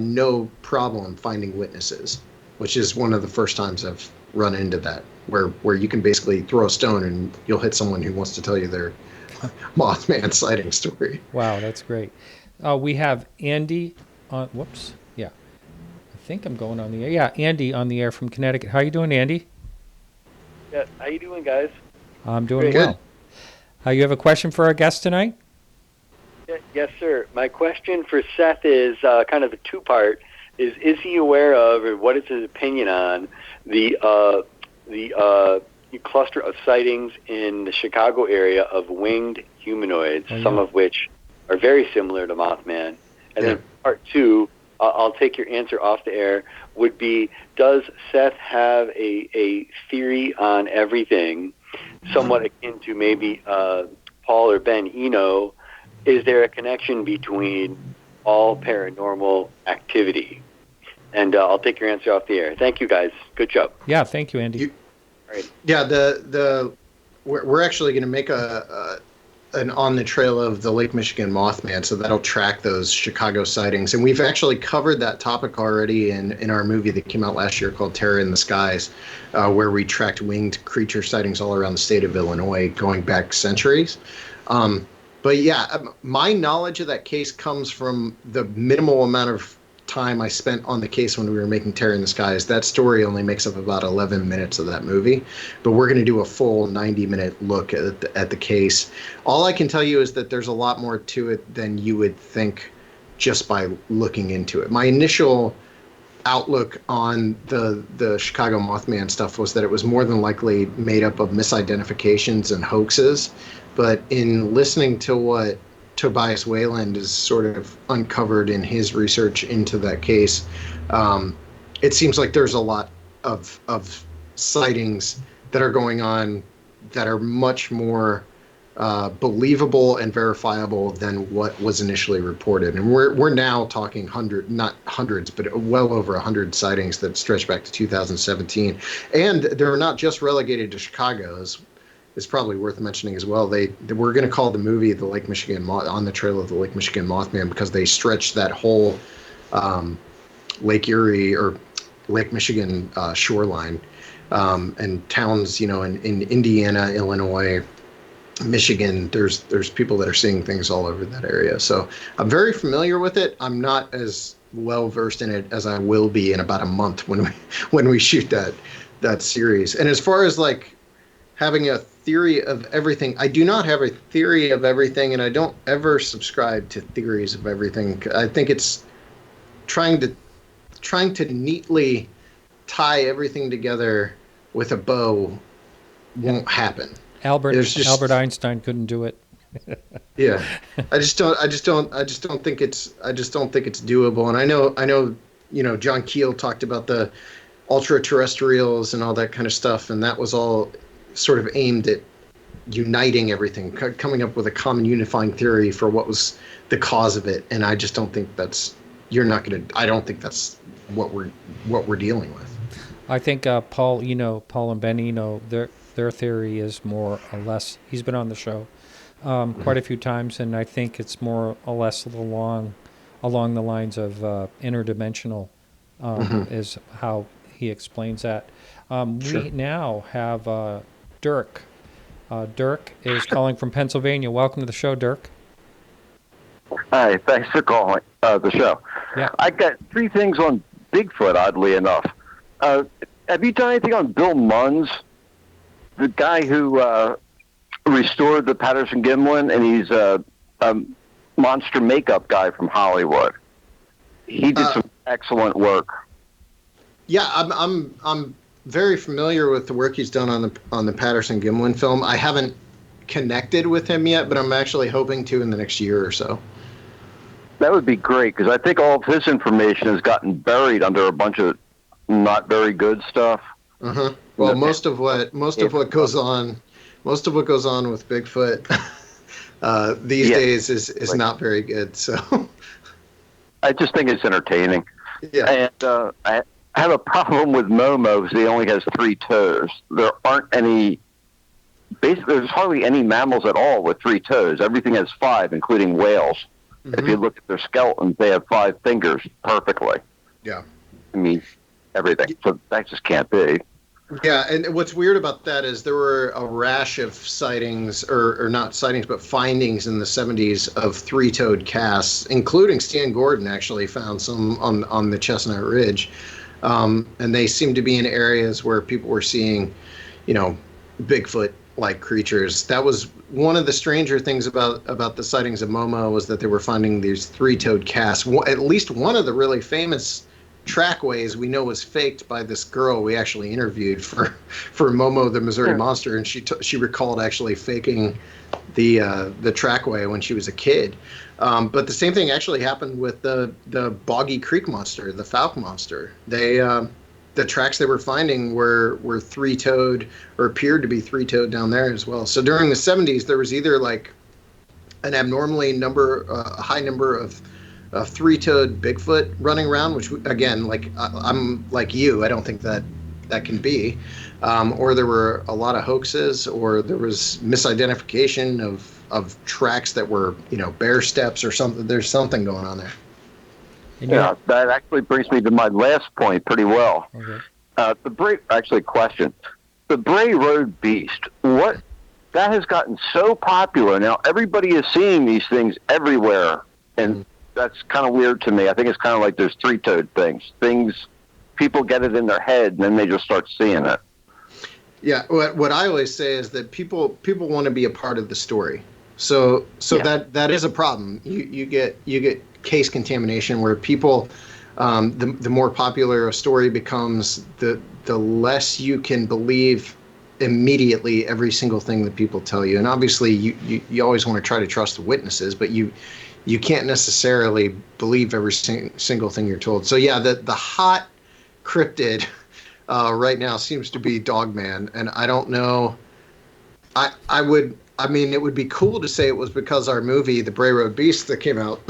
no problem finding witnesses, which is one of the first times I've run into that, where you can basically throw a stone and you'll hit someone who wants to tell you their Mothman sighting story. Wow, that's great. We have Andy on. Whoops. Yeah, I think I'm going on the air. Yeah, Andy on the air from Connecticut. How you doing, Andy? Yeah, how you doing, guys? I'm doing Great. well. You have a question for our guest tonight? Yes, sir. My question for Seth is kind of a two-part. Is he aware of, or what is his opinion on the cluster of sightings in the Chicago area of winged humanoids, some of which are very similar to Mothman? And then part two, I'll take your answer off the air, would be, does Seth have a theory on everything, somewhat akin to maybe Paul or Ben Eno? Is there a connection between all paranormal activity? And I'll take your answer off the air. Thank you, guys. Good job. Yeah, thank you, Andy. All right. Yeah, we're actually going to make an on the trail of the Lake Michigan Mothman, so that'll track those Chicago sightings. And we've actually covered that topic already in our movie that came out last year called Terror in the Skies, where we tracked winged creature sightings all around the state of Illinois going back centuries. But yeah, my knowledge of that case comes from the minimal amount of time I spent on the case when we were making Terror in the Skies. That story only makes up about 11 minutes of that movie, but we're going to do a full 90-minute look at the case. All I can tell you is that there's a lot more to it than you would think just by looking into it. My initial outlook on the Chicago Mothman stuff was that it was more than likely made up of misidentifications and hoaxes, but in listening to what Tobias Wayland is sort of uncovered in his research into that case, it seems like there's a lot of sightings that are going on that are much more believable and verifiable than what was initially reported. And we're now talking not hundreds, but well over 100 sightings that stretch back to 2017. And they're not just relegated to Chicago. It's probably worth mentioning as well. We're going to call the movie the Lake Michigan on the Trail of the Lake Michigan Mothman, because they stretch that whole Lake Erie or Lake Michigan shoreline, and towns, in Indiana, Illinois, Michigan. There's people that are seeing things all over that area. So I'm very familiar with it. I'm not as well versed in it as I will be in about a month when we shoot that series. And as far as like having a theory of everything, I do not have a theory of everything, and I don't ever subscribe to theories of everything. I think it's trying to neatly tie everything together with a bow won't happen. Albert Einstein couldn't do it. Yeah, I just don't think it's doable. And I know, John Keel talked about the ultra terrestrials and all that kind of stuff, and that was all sort of aimed at uniting everything, coming up with a common unifying theory for what was the cause of it. And I just don't think I don't think that's what we're dealing with. I think Paul and Ben Eno, their theory is more or less, he's been on the show quite a few times, and I think it's more or less along the lines of interdimensional is how he explains that. Sure. We now have Dirk. Dirk is calling from Pennsylvania. Welcome to the show, Dirk. Hi, thanks for calling the show. Yeah. I got 3 things on Bigfoot, oddly enough. Have you done anything on Bill Munns, the guy who restored the Patterson-Gimlin, and he's a monster makeup guy from Hollywood? He did some excellent work. Yeah, I'm very familiar with the work he's done on the Patterson-Gimlin film. I haven't connected with him yet, but I'm actually hoping to in the next year or so. That would be great, because I think all of his information has gotten buried under a bunch of not very good stuff. Uh-huh. Well, most of what goes on with Bigfoot these days is not very good. So I just think it's entertaining. Yeah. And I have a problem with Momo because he only has 3 toes. There aren't any. Basically, there's hardly any mammals at all with 3 toes. Everything has 5, including whales. Mm-hmm. If you look at their skeletons, they have 5 fingers perfectly. Yeah. I mean, everything. So that just can't be. Yeah, and what's weird about that is there were a rash of sightings, or not sightings, but findings in the 70s of 3-toed casts, including Stan Gordon actually found some on the Chestnut Ridge. And they seem to be in areas where people were seeing, Bigfoot-like creatures. That was one of the stranger things about the sightings of Momo, was that they were finding these 3-toed casts. At least one of the really famous trackways we know was faked by this girl we actually interviewed for Momo the Missouri Monster, and she recalled actually faking the trackway when she was a kid. But the same thing actually happened with the Boggy Creek Monster, the Fouke Monster. They the tracks they were finding were 3-toed, or appeared to be 3-toed down there as well. So during the 70s, there was either like an abnormally high number of 3-toed Bigfoot running around, which again, like I'm like you, I don't think that can be, or there were a lot of hoaxes, or there was misidentification of tracks that were bear steps or something. There's something going on there. Yeah, that actually brings me to my last point pretty well. Okay. Question. The Bray Road Beast, that has gotten so popular now. Everybody is seeing these things everywhere, and that's kind of weird to me. I think it's kind of like those 3-toed things. People get it in their head, and then they just start seeing it. Yeah, what I always say is that people want to be a part of the story. So that is a problem. You get case contamination where people, the more popular a story becomes, the less you can believe immediately every single thing that people tell you. And obviously you always want to try to trust the witnesses, but you can't necessarily believe every single thing you're told. So yeah, the hot cryptid right now seems to be Dogman, and I don't know. I mean, it would be cool to say it was because our movie, The Bray Road Beast, that came out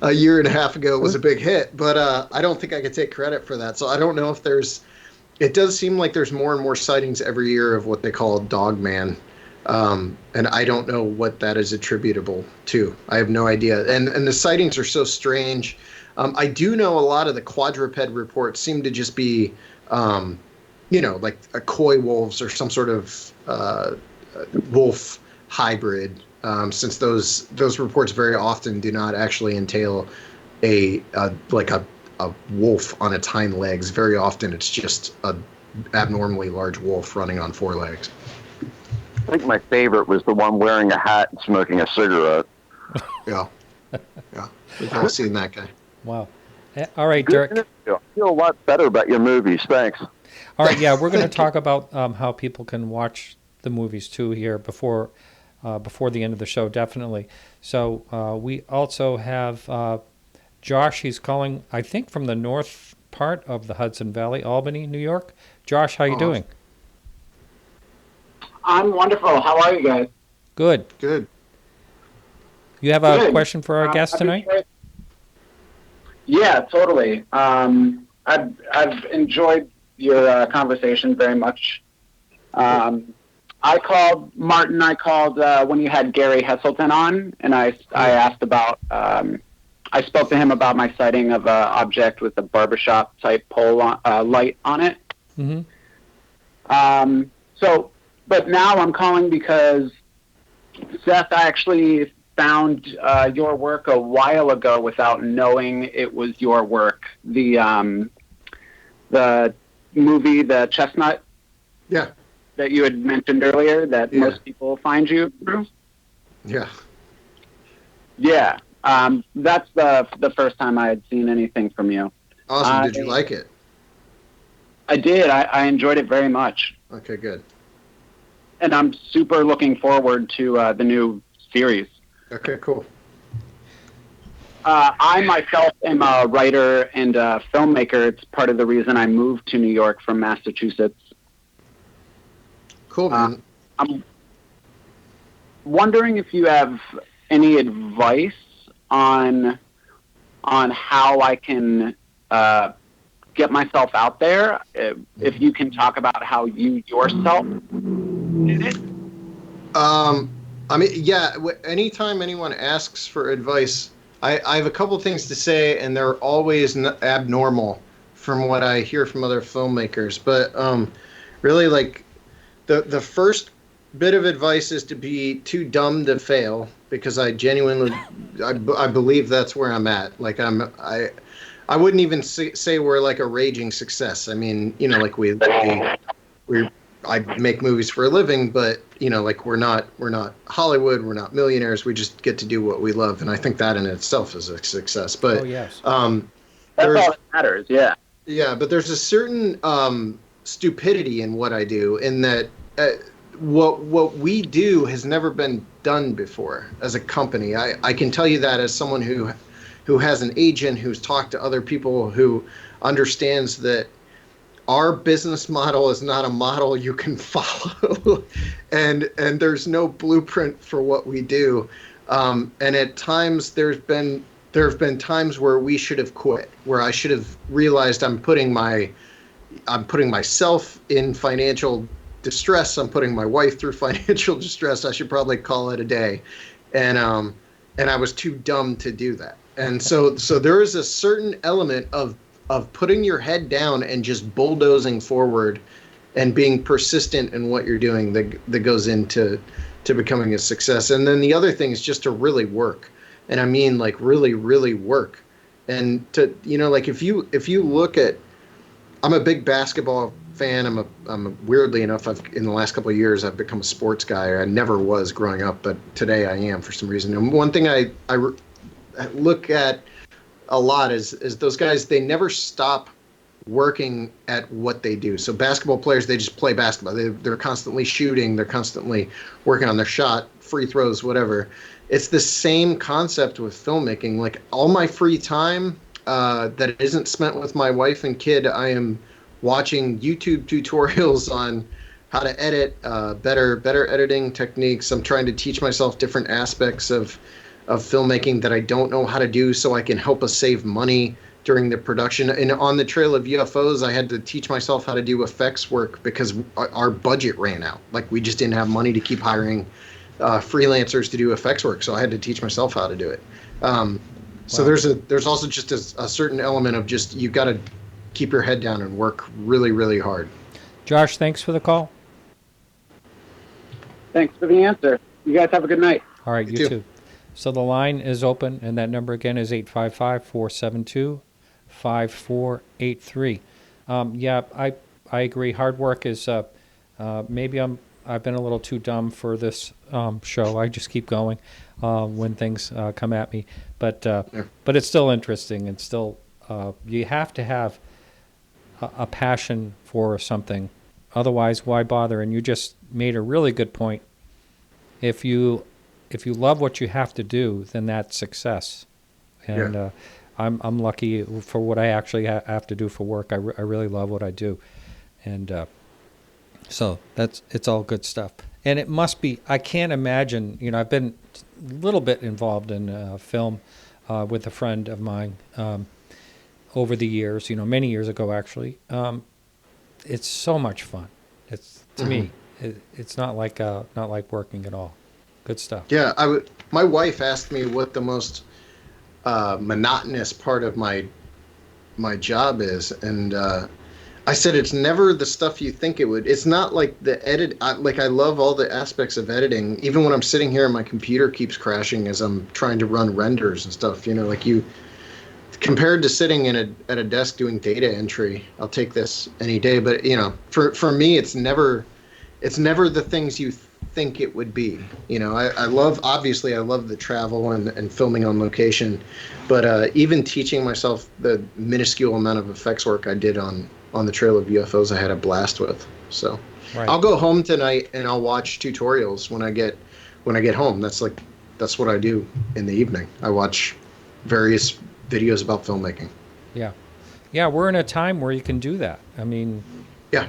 a year and a half ago, was a big hit, but I don't think I could take credit for that. So I don't know if it does seem like there's more and more sightings every year of what they call Dogman. And I don't know what that is attributable to. I have no idea. And the sightings are so strange. I do know a lot of the quadruped reports seem to just be, like a coy wolves or some sort of wolf hybrid, since those reports very often do not actually entail a wolf on its hind legs. Very often it's just a abnormally large wolf running on 4 legs. I think my favorite was the one wearing a hat and smoking a cigarette. Yeah. We've all seen that guy. Wow. All right, Dirk. I feel a lot better about your movies. Thanks. All right, yeah, we're going to talk about how people can watch the movies too here before the end of the show, definitely. So we also have Josh. He's calling, I think, from the north part of the Hudson Valley, Albany, New York. Josh, how you doing? I'm wonderful. How are you guys? Good. Good. You have a question for our guest tonight? Yeah, totally. I've enjoyed your conversation very much. I called when you had Gary Heselton on, and I asked about. I spoke to him about my sighting of an object with a barbershop type pole light on it. Mm-hmm. But now I'm calling because Seth, I actually found your work a while ago without knowing it was your work. The movie, The Chestnut, Yeah. that you had mentioned earlier, that Yeah. most people find you through. Yeah. Yeah, that's the first time I had seen anything from you. Awesome. Did you like it? I did. I enjoyed it very much. Okay, good. And I'm super looking forward to the new series. Okay, cool. I myself am a writer and a filmmaker. It's part of the reason I moved to New York from Massachusetts. Cool, man. I'm wondering if you have any advice on how I can get myself out there. If you can talk about how you yourself did it. I mean, yeah. Anytime anyone asks for advice, I have a couple things to say, and they're always abnormal from what I hear from other filmmakers. But really, like the first bit of advice is to be too dumb to fail, because I genuinely I believe that's where I'm at. Like I wouldn't even say we're like a raging success. I mean, you know, like I make movies for a living, but you know, like we're not Hollywood, we're not millionaires. We just get to do what we love, and I think that in itself is a success. But Oh, yes. That's all that matters. Yeah. Yeah, but there's a certain stupidity in what I do, in that what we do has never been done before as a company. I can tell you that as someone who has an agent, who's talked to other people, who understands that our business model is not a model you can follow, and there's no blueprint for what we do. And at times there have been times where we should have quit, where I should have realized I'm putting myself in financial distress. I'm putting my wife through financial distress. I should probably call it a day. And I was too dumb to do that. And so there is a certain element of putting your head down and just bulldozing forward and being persistent in what you're doing that goes into becoming a success. And then the other thing is just to really work. And I mean, like, really, really work. And to, you know, like if you look at, I'm a big basketball fan. I'm weirdly enough, in the last couple of years, I've become a sports guy. I never was growing up, but today I am for some reason. And one thing I look at a lot is those guys, they never stop working at what they do. So basketball players, they just play basketball. They're constantly shooting. They're constantly working on their shot, free throws, whatever. It's the same concept with filmmaking. Like all my free time that isn't spent with my wife and kid, I am watching YouTube tutorials on how to edit, better editing techniques. I'm trying to teach myself different aspects of filmmaking that I don't know how to do, so I can help us save money during the production. And on the Trail of UFOs, I had to teach myself how to do effects work because our budget ran out. Like we just didn't have money to keep hiring freelancers to do effects work, so I had to teach myself how to do it. So there's also just a certain element of just, you've got to keep your head down and work really, really hard. Josh, thanks for the call. Thanks for the answer. You guys have a good night. All right, you too. So the line is open, and that number again is 855-472-5483. Yeah, I agree. Hard work is maybe I've been a little too dumb for this show. I just keep going when things come at me, but it's still interesting, and still you have to have a passion for something. Otherwise, why bother? And you just made a really good point. If you love what you have to do, then that's success. And I'm lucky for what I actually have to do for work. I really love what I do, and so it's all good stuff. And it must be. I can't imagine. You know, I've been a little bit involved in film with a friend of mine over the years. You know, many years ago actually. It's so much fun. It's to me. It's not like working at all. Good stuff. Yeah, my wife asked me what the most monotonous part of my job is, and I said it's never the stuff you think it would. It's not like the edit. I love all the aspects of editing. Even when I'm sitting here and my computer keeps crashing as I'm trying to run renders and stuff. Like you, compared to sitting at a desk doing data entry, I'll take this any day. But for me, it's never the things you think it would be. I love the travel and filming on location, but even teaching myself the minuscule amount of effects work I did on the Trail of UFOs, I had a blast with. So right. I'll go home tonight and I'll watch tutorials when I get home. That's what I do in the evening. I watch various videos about filmmaking. Yeah, we're in a time where you can do that. I mean, yeah,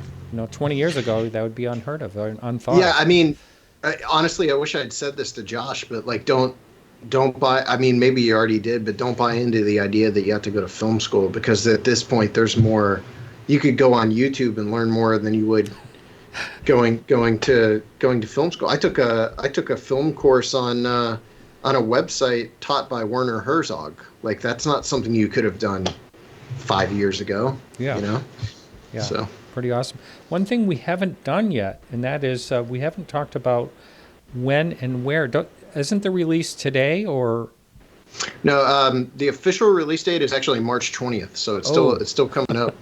20 years ago that would be unheard of, or unthought. Yeah, I mean, honestly, I wish I'd said this to Josh, but don't buy. I mean, maybe you already did, but don't buy into the idea that you have to go to film school, because at this point, there's more. You could go on YouTube and learn more than you would going to film school. I took a film course on a website taught by Werner Herzog. Like, that's not something you could have done 5 years ago. Yeah. Yeah. So pretty awesome. One thing we haven't done yet, and that is we haven't talked about when and where. Isn't the release today or? No, the official release date is actually March 20th, so it's still coming up.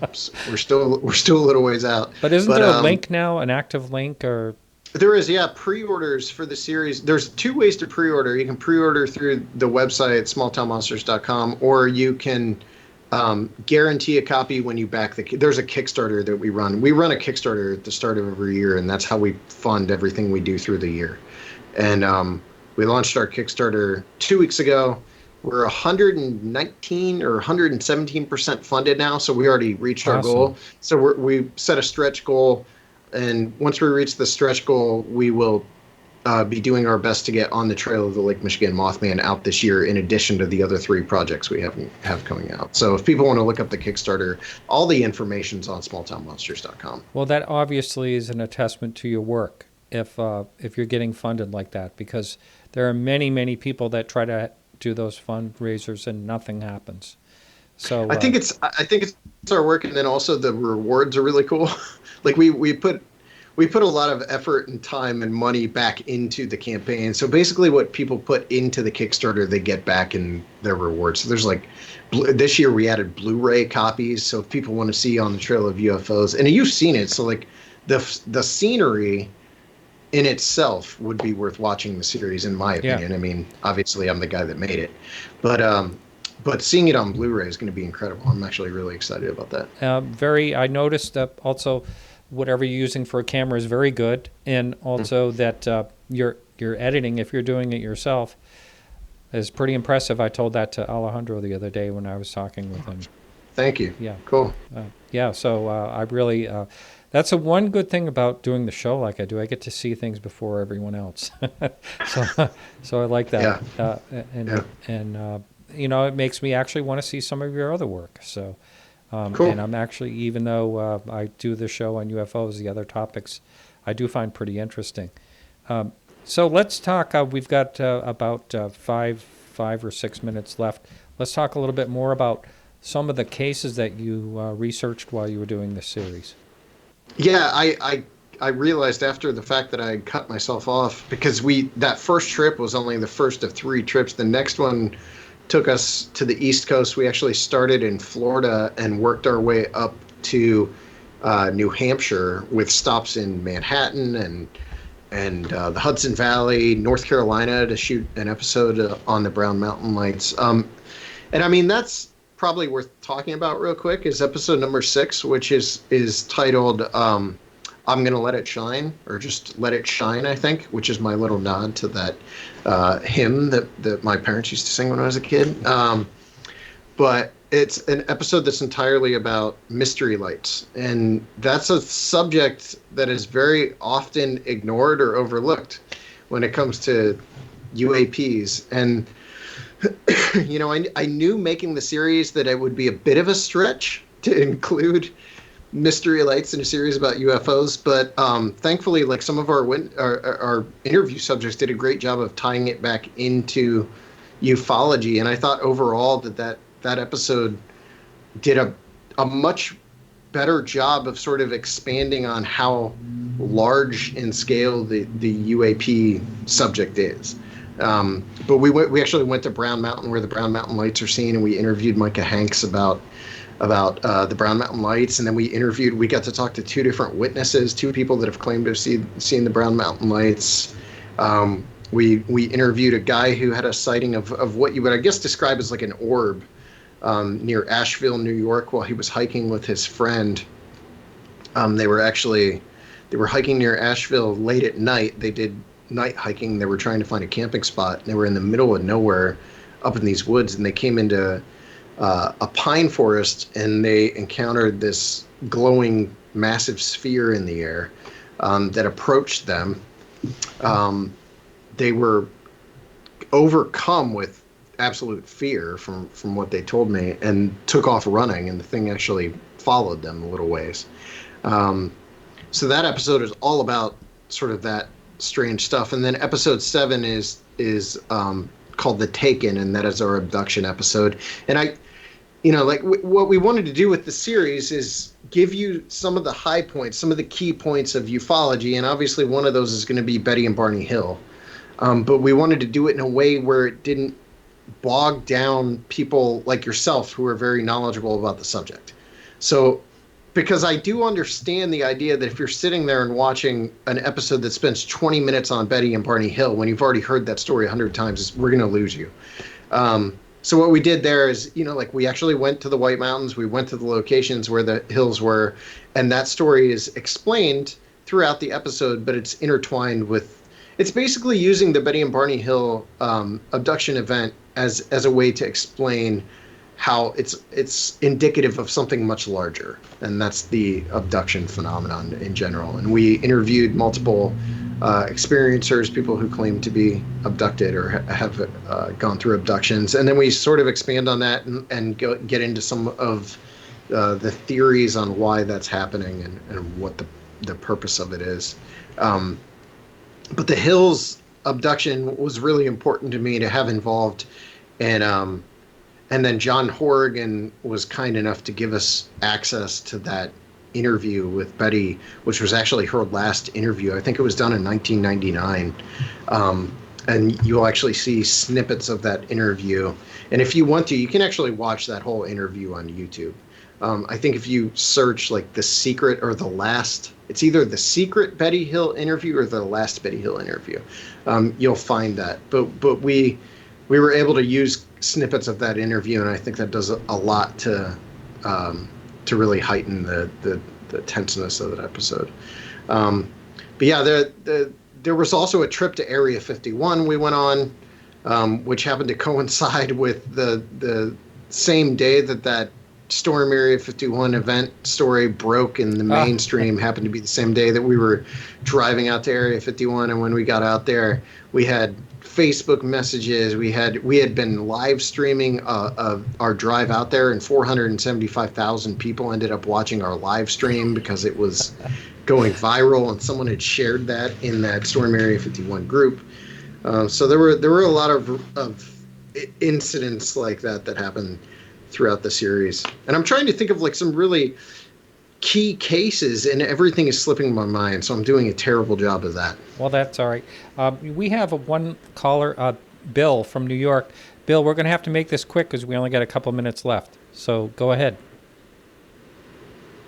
We're still a little ways out. But isn't there a link now, an active link, or? There is, yeah. Pre-orders for the series. There's two ways to pre-order. You can pre-order through the website smalltownmonsters.com, or you can guarantee a copy when you back there's a Kickstarter that we run. We run a Kickstarter at the start of every year, and that's how we fund everything we do through the year. And we launched our Kickstarter 2 weeks ago. We're 119 or 117% funded now, so we already reached our goal. So we set a stretch goal, and once we reach the stretch goal, we will be doing our best to get on the Trail of the Lake Michigan Mothman out this year, in addition to the other 3 projects we have coming out. So if people want to look up the Kickstarter, all the information's on smalltownmonsters.com. Well, that obviously is an attestament to your work if you're getting funded like that, because there are many, many people that try to do those fundraisers and nothing happens. So I think it's our work, and then also the rewards are really cool. Like we put a lot of effort and time and money back into the campaign. So basically what people put into the Kickstarter, they get back in their rewards. So there's this year we added Blu-ray copies. So if people want to see On the Trail of UFOs, and you've seen it, so like the scenery in itself would be worth watching the series, in my opinion. Yeah. I mean, obviously I'm the guy that made it, but seeing it on Blu-ray is going to be incredible. I'm actually really excited about that. I noticed that also whatever you're using for a camera is very good, and also that your editing, if you're doing it yourself, is pretty impressive. I told that to Alejandro the other day when I was talking with him. Thank you. Yeah. Cool. So I really, that's the one good thing about doing the show like I do. I get to see things before everyone else. So I like that. Yeah. And it makes me actually want to see some of your other work. So, cool. And I'm actually, even though I do the show on UFOs, the other topics I do find pretty interesting. So let's talk. We've got about 5 or 6 minutes left. Let's talk a little bit more about some of the cases that you researched while you were doing this series. Yeah, I realized after the fact that I had cut myself off, because that first trip was only the first of 3 trips. The next one took us to the East Coast. We actually started in Florida and worked our way up to New Hampshire, with stops in Manhattan and the Hudson Valley, North Carolina, to shoot an episode on the Brown Mountain Lights. And I mean, that's probably worth talking about real quick, is episode number 6, which is titled I'm Gonna Let It Shine, or just Let It Shine, I think, which is my little nod to that hymn that my parents used to sing when I was a kid. But it's an episode that's entirely about mystery lights, and that's a subject that is very often ignored or overlooked when it comes to UAPs. And I knew making the series that it would be a bit of a stretch to include mystery lights in a series about UFOs, but thankfully, like, some of our interview subjects did a great job of tying it back into ufology, and I thought overall that episode did a much better job of sort of expanding on how large in scale the UAP subject is. But we actually went to Brown Mountain, where the Brown Mountain Lights are seen, and we interviewed Micah Hanks about the Brown Mountain Lights, and then we got to talk to two different witnesses, two people that have claimed to have seen the Brown Mountain Lights. We interviewed a guy who had a sighting of what you would, I guess, describe as like an orb near Asheville, New York, while he was hiking with his friend. They were hiking near Asheville late at night. They did night hiking. They were trying to find a camping spot, and they were in the middle of nowhere up in these woods, and they came into a pine forest, and they encountered this glowing massive sphere in the air that approached them. They were overcome with absolute fear from what they told me, and took off running, and the thing actually followed them a little ways. So that episode is all about sort of that strange stuff. And then episode 7 is called The Taken, and that is our abduction episode. And what we wanted to do with the series is give you some of the high points, some of the key points of ufology, and obviously one of those is going to be Betty and Barney Hill. But we wanted to do it in a way where it didn't bog down people like yourself who are very knowledgeable about the subject. So, because I do understand the idea that if you're sitting there and watching an episode that spends 20 minutes on Betty and Barney Hill, when you've already heard that story 100 times, we're going to lose you. So what we did there is, we actually went to the White Mountains. We went to the locations where the hills were, and that story is explained throughout the episode, but it's intertwined with, it's basically using the Betty and Barney Hill abduction event as a way to explain how it's indicative of something much larger, and that's the abduction phenomenon in general. And we interviewed multiple experiencers, people who claim to be abducted or have gone through abductions, and then we sort of expand on that and get into some of the theories on why that's happening and what the purpose of it is. But the Hills abduction was really important to me to have involved, and then John Horrigan was kind enough to give us access to that interview with Betty, which was actually her last interview. I think it was done in 1999. And you'll actually see snippets of that interview. And if you want to, you can actually watch that whole interview on YouTube. I think if you search like The Secret or The Last, it's either The Secret Betty Hill interview or The Last Betty Hill interview. You'll find that. But we were able to use snippets of that interview, and I think that does a lot to really heighten the tenseness of that episode. But yeah, there was also a trip to Area 51 we went on, which happened to coincide with the same day that Storm Area 51 event story broke in the mainstream. Happened to be the same day that we were driving out to Area 51, and when we got out there, we had Facebook messages. We had been live streaming our drive out there, and 475,000 people ended up watching our live stream because it was going viral, and someone had shared that in that Storm Area 51 group. So there were a lot of incidents like that happened throughout the series, and I'm trying to think of like some really key cases, and everything is slipping my mind, so I'm doing a terrible job of that. Well, that's all right. We have one caller, Bill from New York. Bill, we're going to have to make this quick because we only got a couple minutes left, so go ahead.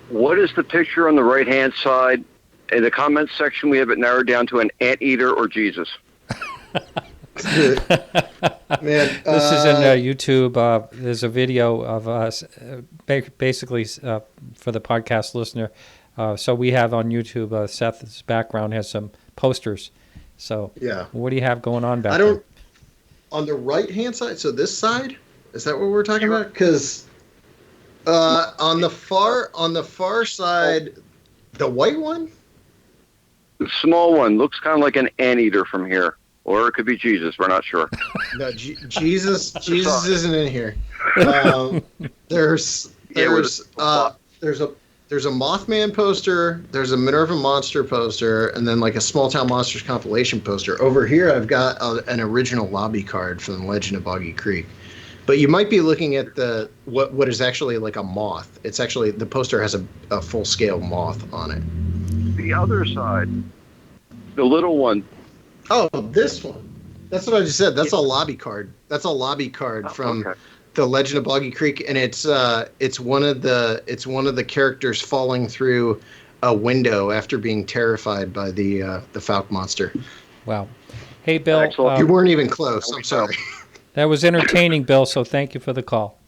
What is the picture on the right-hand side? In the comments section, we have it narrowed down to an anteater or Jesus. Man, this is in YouTube. There's a video of us, basically for the podcast listener. So we have on YouTube, Seth's background has some posters. So yeah, what do you have going on back there? On the right-hand side, so this side, is that what we're talking about? Because on the far side, the white one? The small one looks kind of like an anteater from here. Or it could be Jesus. We're not sure. No, Jesus isn't in here. There's a Mothman poster. There's a Minerva Monster poster, and then like a Small Town Monsters compilation poster. Over here, I've got an original lobby card from the Legend of Boggy Creek. But you might be looking at the what is actually like a moth. It's actually, the poster has a full scale moth on it. The other side, the little one. Oh, this one. That's what I just said. That's a lobby card. That's a lobby card from the Legend of Boggy Creek, and it's one of the characters falling through a window after being terrified by the Falk monster. Wow. Hey, Bill. You weren't even close. I'm sorry. That was entertaining, Bill, so thank you for the call.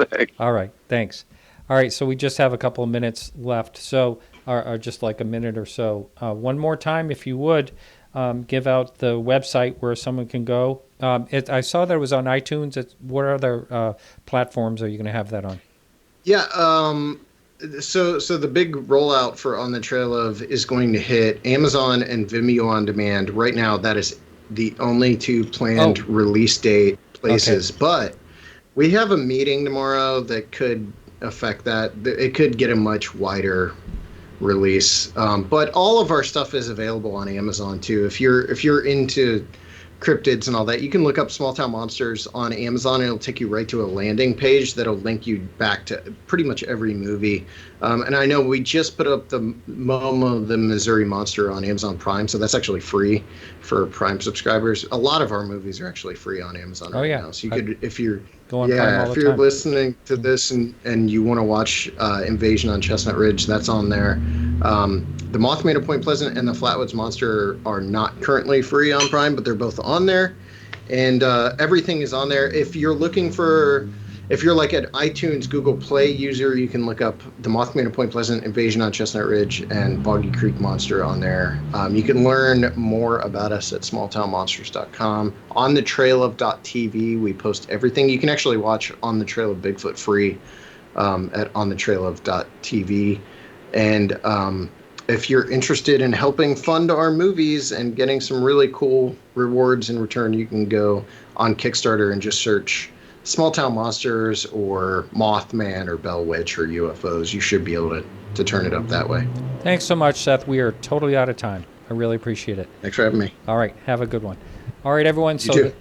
Thanks. All right, thanks. All right, so we just have a couple of minutes left, so or just like a minute or so. One more time, if you would, give out the website where someone can go. I saw that it was on iTunes. What other platforms are you going to have that on? Yeah, so the big rollout for On the Trail of is going to hit Amazon and Vimeo on demand. Right now, that is the only two planned release date places. Okay. But we have a meeting tomorrow that could affect that. It could get a much wider release. But all of our stuff is available on Amazon too. If you're into cryptids and all that, you can look up Small Town Monsters on Amazon, and it'll take you right to a landing page that'll link you back to pretty much every movie. And I know we just put up the Momo the Missouri Monster on Amazon Prime, so that's actually free for Prime subscribers. A lot of our movies are actually free on Amazon now. So you could, if you're listening to this and you want to watch Invasion on Chestnut Ridge, that's on there. The Mothman of Point Pleasant and the Flatwoods Monster are not currently free on Prime, but they're both on there, and everything is on there. If you're like an iTunes, Google Play user, you can look up the Mothman of Point Pleasant, Invasion on Chestnut Ridge, and Boggy Creek Monster on there. You can learn more about us at smalltownmonsters.com. On the Trail of .tv, we post everything. You can actually watch On the Trail of Bigfoot free at onthetrailof.tv. And if you're interested in helping fund our movies and getting some really cool rewards in return, you can go on Kickstarter and just search Small Town Monsters or Mothman or Bell Witch or UFOs. You should be able to turn it up that way. Thanks so much, Seth. We are totally out of time. I really appreciate it. Thanks for having me. All right. Have a good one. All right, everyone. You too.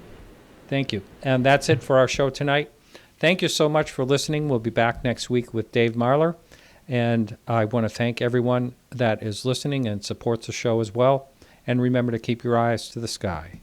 Thank you. And that's it for our show tonight. Thank you so much for listening. We'll be back next week with Dave Marler. And I want to thank everyone that is listening and supports the show as well. And remember to keep your eyes to the sky.